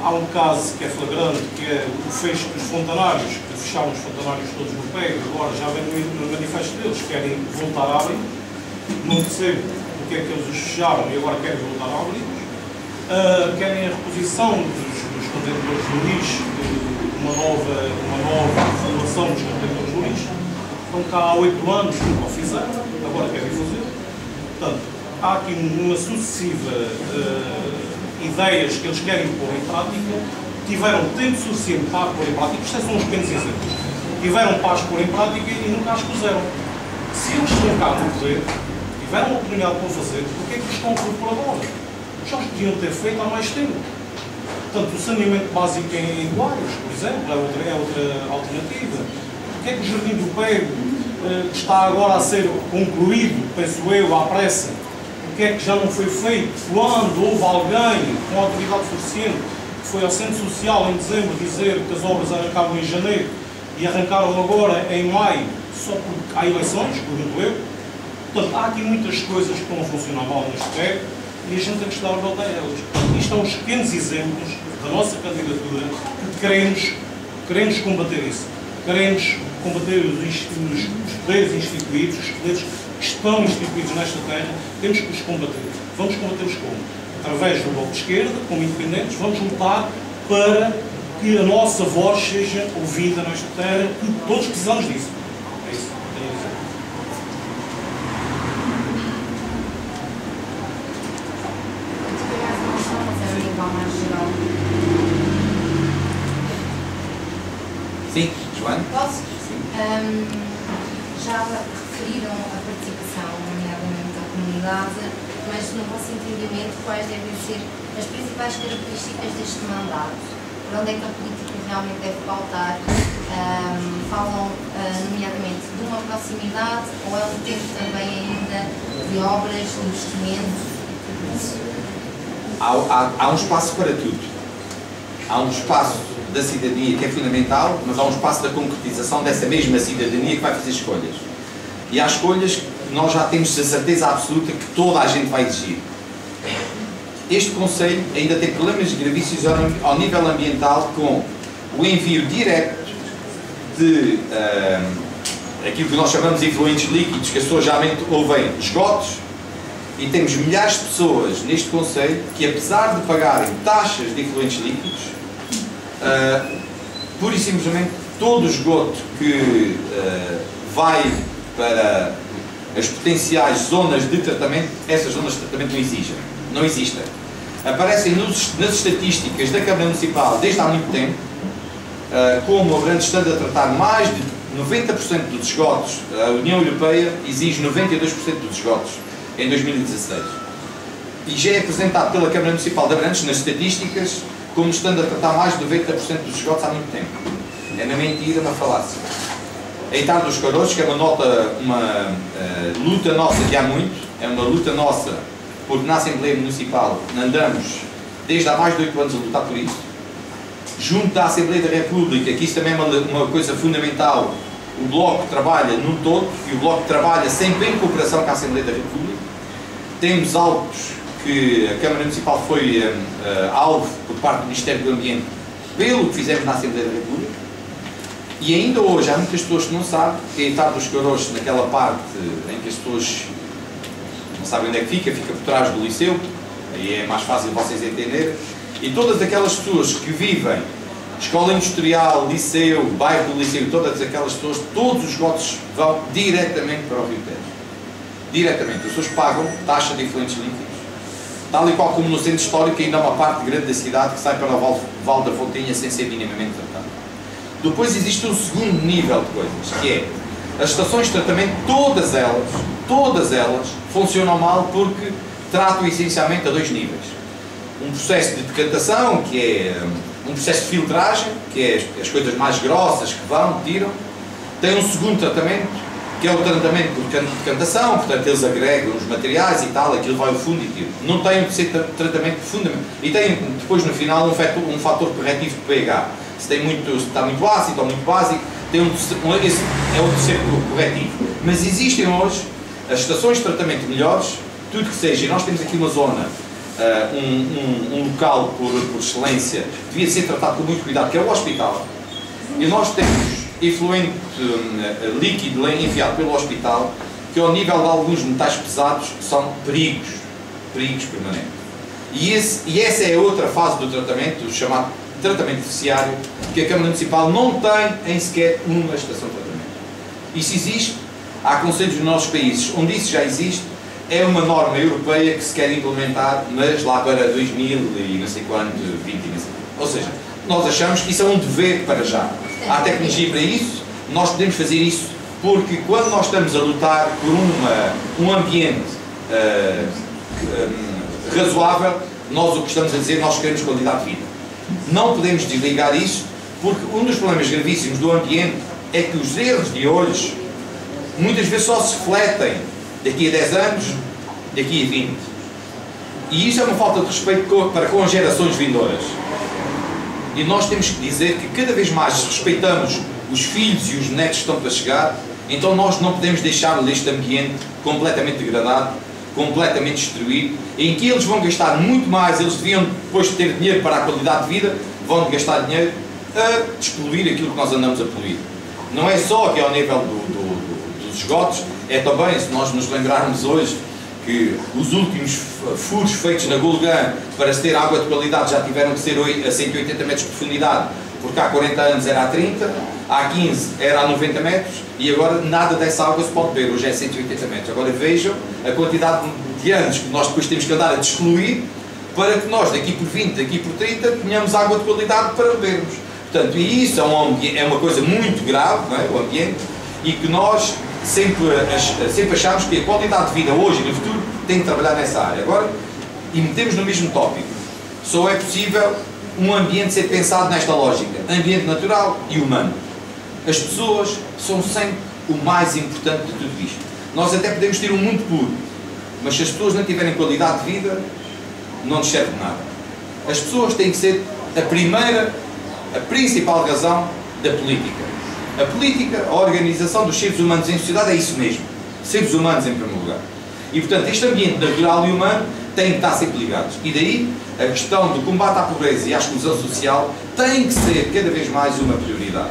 B: Há um caso que é flagrante, que é o fecho dos fontanários, que fecharam os fontanários todos no PEG, agora já vem no manifesto deles, querem voltar a abrir. Não percebo porque é que eles os fecharam e agora querem voltar a abrir. Querem a reposição dos contentores do lixo, uma nova formulação dos contentores do lixo. Estão cá há 8 anos, nunca o fizeram, agora querem fazer. Portanto, há aqui uma sucessiva ideias que eles querem pôr em prática, tiveram tempo suficiente para pôr em prática, isto são uns pequenos exemplos, tiveram para as pôr em prática e nunca as puseram. Se eles estão cá no poder, tiveram a oportunidade de o fazer, porque é que os estão por agora? Já os podiam ter feito há mais tempo. Portanto, o saneamento básico em Guaios, por exemplo, é outra alternativa. Porque é que o Jardim do Pego está agora a ser concluído, penso eu, à pressa? Porque é que já não foi feito quando houve alguém com autoridade suficiente que foi ao Centro Social em dezembro dizer que as obras arrancavam em janeiro e arrancaram agora em maio só porque há eleições, pergunto eu. Portanto, há aqui muitas coisas que estão a funcionar mal neste PEC e a gente tem que estar a volta a elas. Isto são os pequenos exemplos da nossa candidatura que queremos combater isso. Queremos combater os poderes instituídos, os poderes que estão instituídos nesta terra, temos que os combater. Vamos combatê-los como? através do Bloco de Esquerda, como independentes, vamos lutar para que a nossa voz seja ouvida nesta terra, que todos precisamos disso. É isso que tenho a dizer.
G: Sim, Joana?
A: Posso? Já referiram a participação, nomeadamente da comunidade, mas no vosso entendimento, quais devem ser as principais características deste mandato? Por onde é que a política realmente deve pautar? Falam, nomeadamente, de uma proximidade, ou é um tempo também ainda de obras, de investimentos?
H: Há um espaço para tudo. Há um espaço da cidadania que é fundamental, mas há um espaço da concretização dessa mesma cidadania que vai fazer escolhas. E há escolhas que nós já temos a certeza absoluta que toda a gente vai exigir. Este Conselho ainda tem problemas gravíssimos ao nível ambiental, com o envio direto de aquilo que nós chamamos de efluentes líquidos, que as pessoas geralmente ouvem esgotos, e temos milhares de pessoas neste Conselho que, apesar de pagarem taxas de efluentes líquidos, pura e simplesmente todo o esgoto que vai para as potenciais zonas de tratamento, essas zonas de tratamento não existem. Aparecem nas estatísticas da Câmara Municipal desde há muito tempo, como a Abrantes estando a tratar mais de 90% dos esgotos. A União Europeia exige 92% dos esgotos em 2016. E já é apresentado pela Câmara Municipal de Abrantes nas estatísticas como estando a tratar mais de 90% dos esgotos há muito tempo. É uma mentira, uma falácia. A Etar dos Carojos, que é uma luta nossa de há muito, é uma luta nossa, porque na Assembleia Municipal andamos desde há mais de 8 anos a lutar por isso. Junto da Assembleia da República, que isso também é uma coisa fundamental, o Bloco trabalha num todo, e o Bloco trabalha sempre em cooperação com a Assembleia da República. Temos autos que a Câmara Municipal foi alvo por parte do Ministério do Ambiente pelo que fizemos na Assembleia da República. E ainda hoje há muitas pessoas que não sabem que a Etar dos Carojos, naquela parte em que as pessoas não sabem onde é que fica por trás do liceu, aí é mais fácil vocês entenderem, e todas aquelas pessoas que vivem, escola industrial, liceu, bairro do liceu, todas aquelas pessoas, todos os esgotos vão diretamente para o Rio Tejo. Diretamente. As pessoas pagam taxa de efluentes líquidos, tal e qual como no centro histórico, ainda há uma parte grande da cidade que sai para o Vale da Fontinha sem ser minimamente tratada. Depois existe um segundo nível de coisas, que é as estações de tratamento, todas elas funcionam mal porque tratam essencialmente a dois níveis. Um processo de decantação, que é um processo de filtragem, que é as coisas mais grossas que vão, tiram. Tem um segundo tratamento, que é o tratamento por decantação, portanto eles agregam os materiais e tal, aquilo vai ao fundo e tira. Não tem um terceiro tratamento fundamental. E tem depois no final um fator corretivo de pH. Se está muito ácido ou muito básico, esse é o terceiro corretivo. Mas existem hoje as estações de tratamento melhores, tudo que seja, e nós temos aqui uma zona, um local por excelência, devia ser tratado com muito cuidado, que é o hospital. E nós temos efluente líquido enviado pelo hospital, que ao nível de alguns metais pesados são perigos permanentes. E essa é outra fase do tratamento, o chamado tratamento terciário, que a Câmara Municipal não tem em sequer uma estação de tratamento. Isso existe, há conselhos nos nossos países onde isso já existe, é uma norma europeia que se quer implementar, mas lá para 2000 e não sei quanto, 20 e não sei quanto. Ou seja, nós achamos que isso é um dever para já. Há tecnologia para isso, nós podemos fazer isso, porque quando nós estamos a lutar por um ambiente razoável, nós o que estamos a dizer, nós queremos qualidade de vida. Não podemos desligar isso, porque um dos problemas gravíssimos do ambiente é que os erros de hoje muitas vezes só se refletem daqui a 10 anos, daqui a 20. E isso é uma falta de respeito para com as gerações vindouras. E nós temos que dizer que cada vez mais respeitamos os filhos e os netos que estão para chegar, então nós não podemos deixar este ambiente completamente degradado, completamente destruído, em que eles vão gastar muito mais, eles deviam, depois de ter dinheiro para a qualidade de vida, vão gastar dinheiro a despoluir aquilo que nós andamos a poluir. Não é só aqui ao nível dos esgotos, é também, se nós nos lembrarmos hoje, que os últimos furos feitos na Gulgã para se ter água de qualidade já tiveram que ser a 180 metros de profundidade, porque há 40 anos era a 30, há 15 era a 90 metros e agora nada dessa água se pode beber, hoje é 180 metros. Agora vejam a quantidade de anos que nós depois temos que andar a desfluir para que nós daqui por 20, daqui por 30 tenhamos água de qualidade para bebermos. Portanto, e isso é uma coisa muito grave, não é? O ambiente, e que nós sempre achamos que a qualidade de vida hoje e no futuro tem que trabalhar nessa área. Agora, e metemos no mesmo tópico, só é possível um ambiente ser pensado nesta lógica, ambiente natural e humano. As pessoas são sempre o mais importante de tudo isto. Nós até podemos ter um mundo puro, mas se as pessoas não tiverem qualidade de vida, não nos serve de nada. As pessoas têm que ser a principal razão da política. A política, a organização dos seres humanos em sociedade é isso mesmo. Seres humanos em primeiro lugar. E portanto este ambiente natural e humano tem que estar sempre ligados. E daí a questão do combate à pobreza e à exclusão social tem que ser cada vez mais uma prioridade.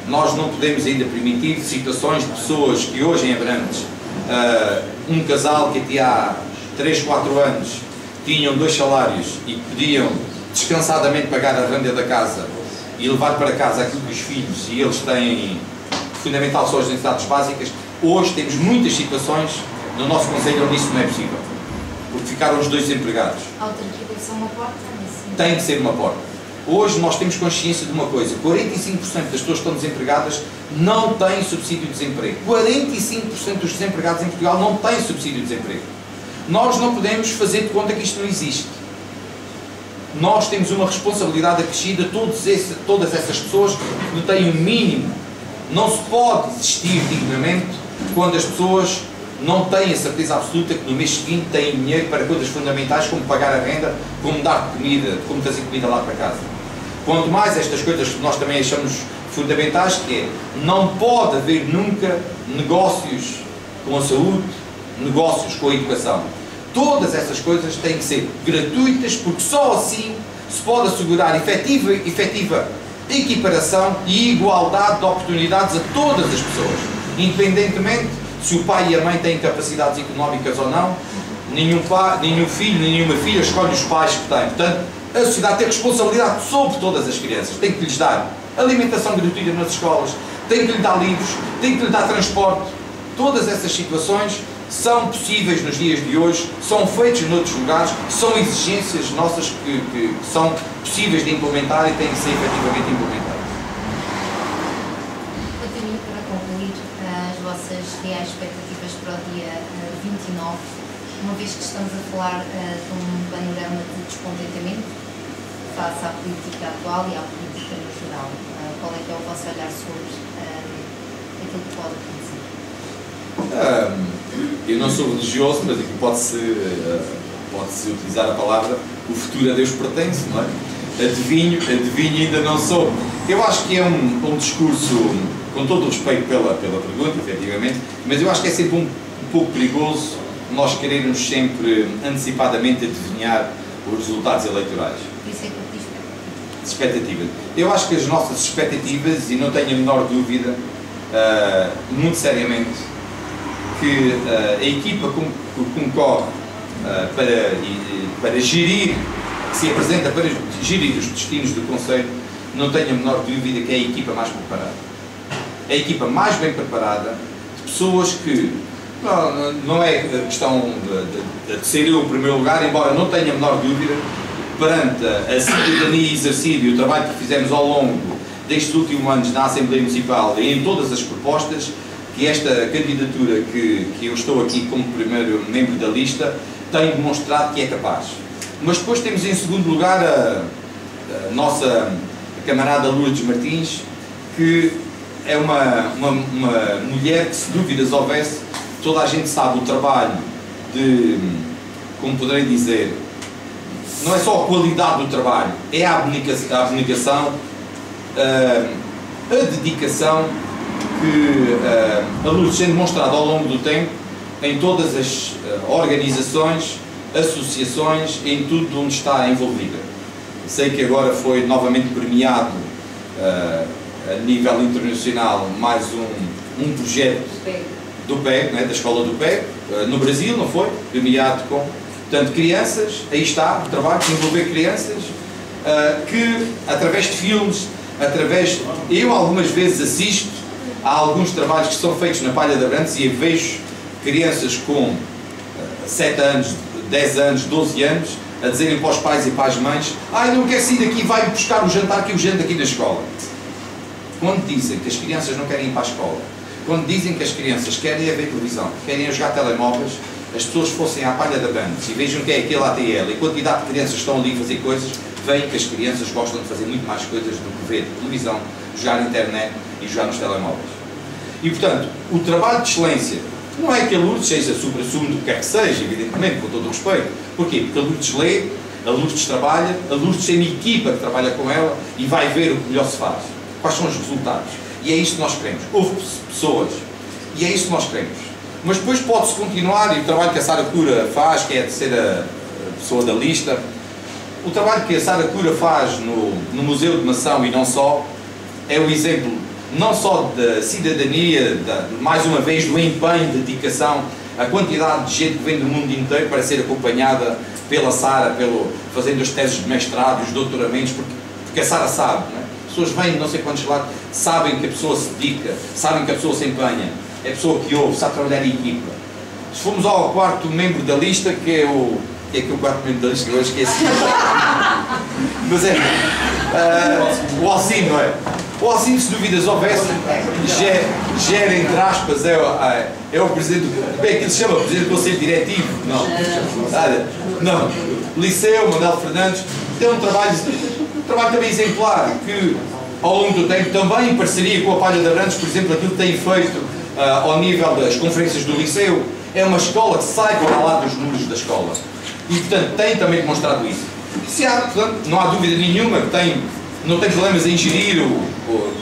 H: Nós não podemos ainda permitir situações de pessoas que hoje em Abrantes, um casal que até há 3, 4 anos tinham 2 salários e podiam descansadamente pagar a renda da casa e levar para casa aquilo que os filhos e eles têm fundamental são as necessidades básicas. Hoje temos muitas situações no nosso Conselho onde isso não é possível, porque ficaram os 2 desempregados.
A: A autarquia deve ser uma porta?
H: Tem que ser uma porta. Hoje nós temos consciência de uma coisa, 45% das pessoas que estão desempregadas não têm subsídio de desemprego. 45% dos desempregados em Portugal não têm subsídio de desemprego. Nós não podemos fazer de conta que isto não existe. Nós temos uma responsabilidade acrescida, todas essas pessoas que não têm o mínimo. Não se pode existir dignamente quando as pessoas não têm a certeza absoluta que no mês seguinte têm dinheiro para coisas fundamentais como pagar a renda, como dar comida, como trazer comida lá para casa. Quanto mais estas coisas que nós também achamos fundamentais, que é, não pode haver nunca negócios com a saúde, negócios com a educação. Todas essas coisas têm que ser gratuitas, porque só assim se pode assegurar efetiva equiparação e igualdade de oportunidades a todas as pessoas, independentemente se o pai e a mãe têm capacidades económicas ou não. Nenhum filho, nenhuma filha escolhe os pais que têm. Portanto, a sociedade tem responsabilidade sobre todas as crianças, tem que lhes dar alimentação gratuita nas escolas, tem que lhes dar livros, tem que lhes dar transporte. Todas essas situações são possíveis nos dias de hoje, são feitos noutros lugares, são exigências nossas que são possíveis de implementar e têm que ser efetivamente implementadas.
A: Para concluir, as vossas reais expectativas para o dia 29, uma vez que estamos a falar de um panorama de descontentamento face à política atual e à política no geral, qual é que é o vosso olhar sobre aquilo que pode acontecer?
H: Eu não sou religioso, mas aqui pode-se utilizar a palavra o futuro a Deus pertence, não é? Adivinho ainda não sou. Eu acho que é um discurso, com todo o respeito pela pergunta, efetivamente, mas eu acho que é sempre um pouco perigoso nós querermos sempre antecipadamente adivinhar os resultados eleitorais.
A: Isso é que eu digo
H: Expectativas. Eu acho que as nossas expectativas, e não tenho a menor dúvida, muito seriamente, que a equipa que concorre para gerir, que se apresenta para gerir os destinos do Conselho, não tenho a menor dúvida que é a equipa mais preparada. É a equipa mais bem preparada, de pessoas que, não é questão de ser eu o primeiro lugar, embora não tenha a menor dúvida, perante a cidadania exercida e o trabalho que fizemos ao longo destes últimos anos na Assembleia Municipal e em todas as propostas, que esta candidatura que eu estou aqui como primeiro membro da lista tem demonstrado que é capaz. Mas depois temos em segundo lugar a nossa camarada Lourdes Martins, que é uma mulher que, se dúvidas houvesse, toda a gente sabe o trabalho de, como poderei dizer, não é só a qualidade do trabalho, é a abnegação, a dedicação que a Lourdes tem demonstrado ao longo do tempo em todas as organizações, associações, em tudo onde está envolvida. Sei que agora foi novamente premiado a nível internacional mais um projeto do PEG, né, da escola do PEG, no Brasil, não foi? Premiado com, portanto, crianças, aí está o trabalho de envolver crianças, que através de filmes, eu algumas vezes assisto a alguns trabalhos que são feitos na Palha de Abrantes e vejo crianças com 7 anos, 10 anos, 12 anos, a dizerem para os pais e para as mães: ai, não quero sair daqui, vai buscar o jantar que eu janto aqui na escola. Quando dizem que as crianças não querem ir para a escola, quando dizem que as crianças querem ir ver televisão, querem ir jogar telemóveis, as pessoas fossem à Palha de Abrantes e vejam que é aquele ATL e a quantidade de crianças que estão ali a fazer coisas, veem que as crianças gostam de fazer muito mais coisas do que ver televisão, jogar internet e jogar nos telemóveis. E, portanto, o trabalho de excelência não é que a Lourdes seja supra-sumo do que quer que seja, evidentemente, com todo o respeito. Porquê? Porque a Lourdes lê, a Lourdes trabalha, a Lourdes tem uma equipa que trabalha com ela e vai ver o que melhor se faz. Quais são os resultados? E é isto que nós queremos. Houve pessoas e é isto que nós queremos. Mas depois pode-se continuar, e o trabalho que a Sara Cura faz, que é a terceira pessoa da lista, o trabalho que a Sara Cura faz no Museu de Mação e não só, é o exemplo não só da cidadania, mais uma vez do empenho, de dedicação, a quantidade de gente que vem do mundo inteiro para ser acompanhada pela Sara, fazendo as teses de mestrado, os doutoramentos, porque a Sara sabe, não é? As pessoas vêm de não sei quantos lados, sabem que a pessoa se dedica, sabem que a pessoa se empenha, é a pessoa que ouve, sabe trabalhar em equipa. Se formos ao quarto membro da lista, que é o quarto membro da lista, que eu esqueci. Mas é o Alcino, não é? O Alcino, se dúvidas houvesse, gera, entre aspas, é o presidente, bem, aquilo se chama presidente do Conselho Diretivo, não, Liceu, Manuel Fernandes, tem um trabalho também exemplar, que ao longo do tempo, também em parceria com a Palha de Abrantes, por exemplo, aquilo que tem feito ao nível das conferências do Liceu, é uma escola que sai para lá dos números da escola. E, portanto, tem também demonstrado isso. Portanto, não há dúvida nenhuma que não tem problemas em gerir,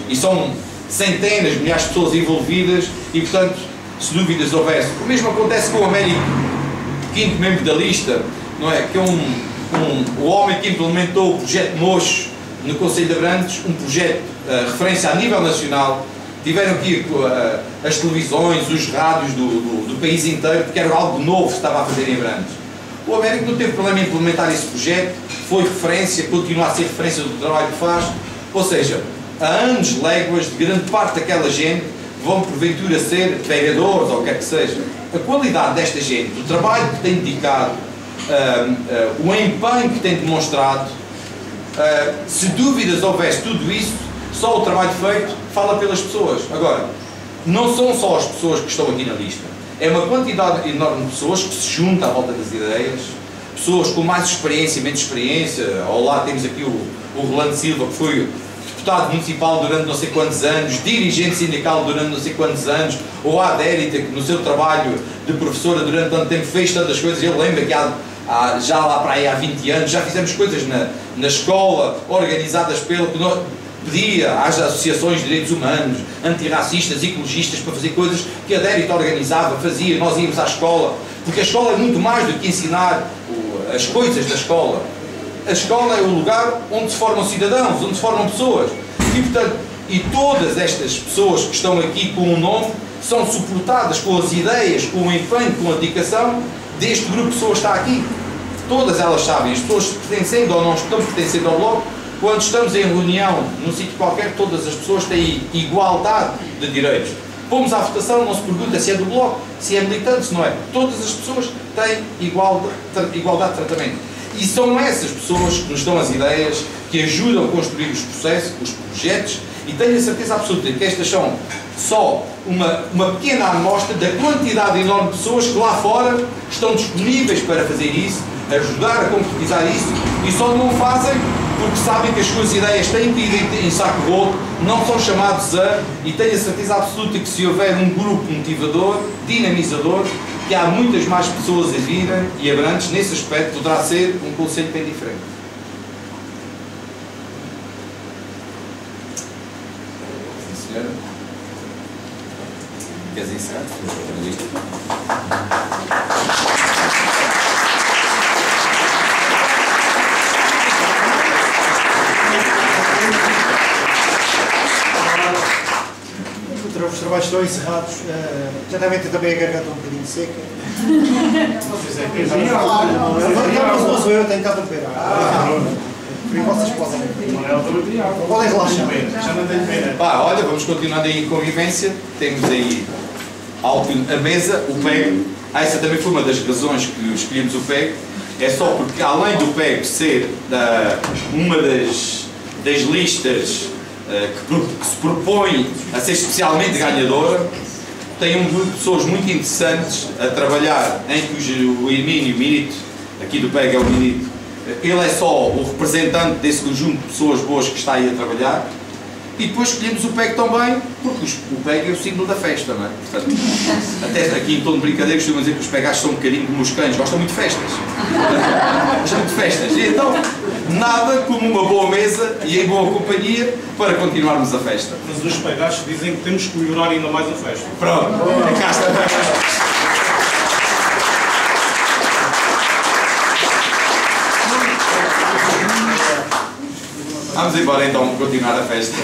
H: e são centenas, milhares de pessoas envolvidas, e, portanto, se dúvidas houvesse. O mesmo acontece com o Américo, quinto membro da lista, não é? Que é o homem que implementou o projeto Mocho no Conselho de Abrantes, um projeto referência a nível nacional. Tiveram aqui as televisões, os rádios do país inteiro, porque era algo novo que se estava a fazer em Abrantes. O Américo não teve problema em implementar esse projeto, foi referência, continua a ser referência do trabalho que faz, ou seja, há anos, léguas, de grande parte daquela gente vão porventura ser vereadores ou o que quer que seja. A qualidade desta gente, o trabalho que tem dedicado, o empenho que tem demonstrado, se dúvidas houvesse tudo isso, só o trabalho feito fala pelas pessoas. Agora, não são só as pessoas que estão aqui na lista. É uma quantidade enorme de pessoas que se juntam à volta das ideias, pessoas com mais experiência e menos experiência. Ao lado temos aqui o Rolando Silva, que foi deputado municipal durante não sei quantos anos, dirigente sindical durante não sei quantos anos, ou a Adérita, que no seu trabalho de professora durante tanto tempo fez tantas coisas. Eu lembro que já lá para aí há 20 anos, já fizemos coisas na escola, organizadas pelo que nós pedia às associações de direitos humanos, antirracistas, ecologistas, para fazer coisas que a Adérita organizava, fazia, nós íamos à escola, porque a escola é muito mais do que ensinar as coisas da escola. A escola é o lugar onde se formam cidadãos, onde se formam pessoas. E, portanto, todas estas pessoas que estão aqui com um nome são suportadas com as ideias, com o empenho, com a dedicação deste grupo de pessoas que está aqui. Todas elas sabem, as pessoas pertencendo ou não estão pertencendo ao Bloco, quando estamos em reunião num sítio qualquer, todas as pessoas têm igualdade de direitos. Fomos à votação, não se pergunta se é do Bloco, se é militante, se não é. Todas as pessoas têm igualdade de tratamento. E são essas pessoas que nos dão as ideias, que ajudam a construir os processos, os projetos, e tenho a certeza absoluta que estas são só uma pequena amostra da quantidade enorme de pessoas que lá fora estão disponíveis para fazer isso, ajudar a concretizar isso, e só não o fazem porque sabem que as suas ideias têm que ir em saco roto, não são chamados e tenho a certeza absoluta que se houver um grupo motivador, dinamizador, que há muitas mais pessoas a virem, e Abrantes, nesse aspecto, poderá ser um conselho bem diferente. Sim, senhora. Queres encerrar?
C: Os trabalhos estão encerrados. Já devem ter também a garganta um bocadinho seca. Não sou eu, tenho que interromper. Vocês podem relaxar.
H: Pá, olha, vamos continuando aí em convivência. Temos aí a mesa, o PEG. Essa também foi uma das razões que escolhemos o PEG. É só porque, além do PEG ser uma das listas que se propõe a ser especialmente ganhadora, tem um grupo de pessoas muito interessantes a trabalhar, em que o Hermínio Minito, aqui do PEG é o Minito, ele é só o representante desse conjunto de pessoas boas que está aí a trabalhar. E depois escolhemos o PEG também, porque o PEG é o símbolo da festa, não é? Portanto, até aqui em tom de brincadeira costumam dizer que os pegados são um bocadinho como os cães, gostam muito de festas. Gostam muito de festas. E então, nada como uma boa mesa e em boa companhia para continuarmos a festa.
B: Mas os pegados dizem que temos que melhorar ainda mais a festa.
H: Pronto, cá está. Vamos embora então continuar a festa.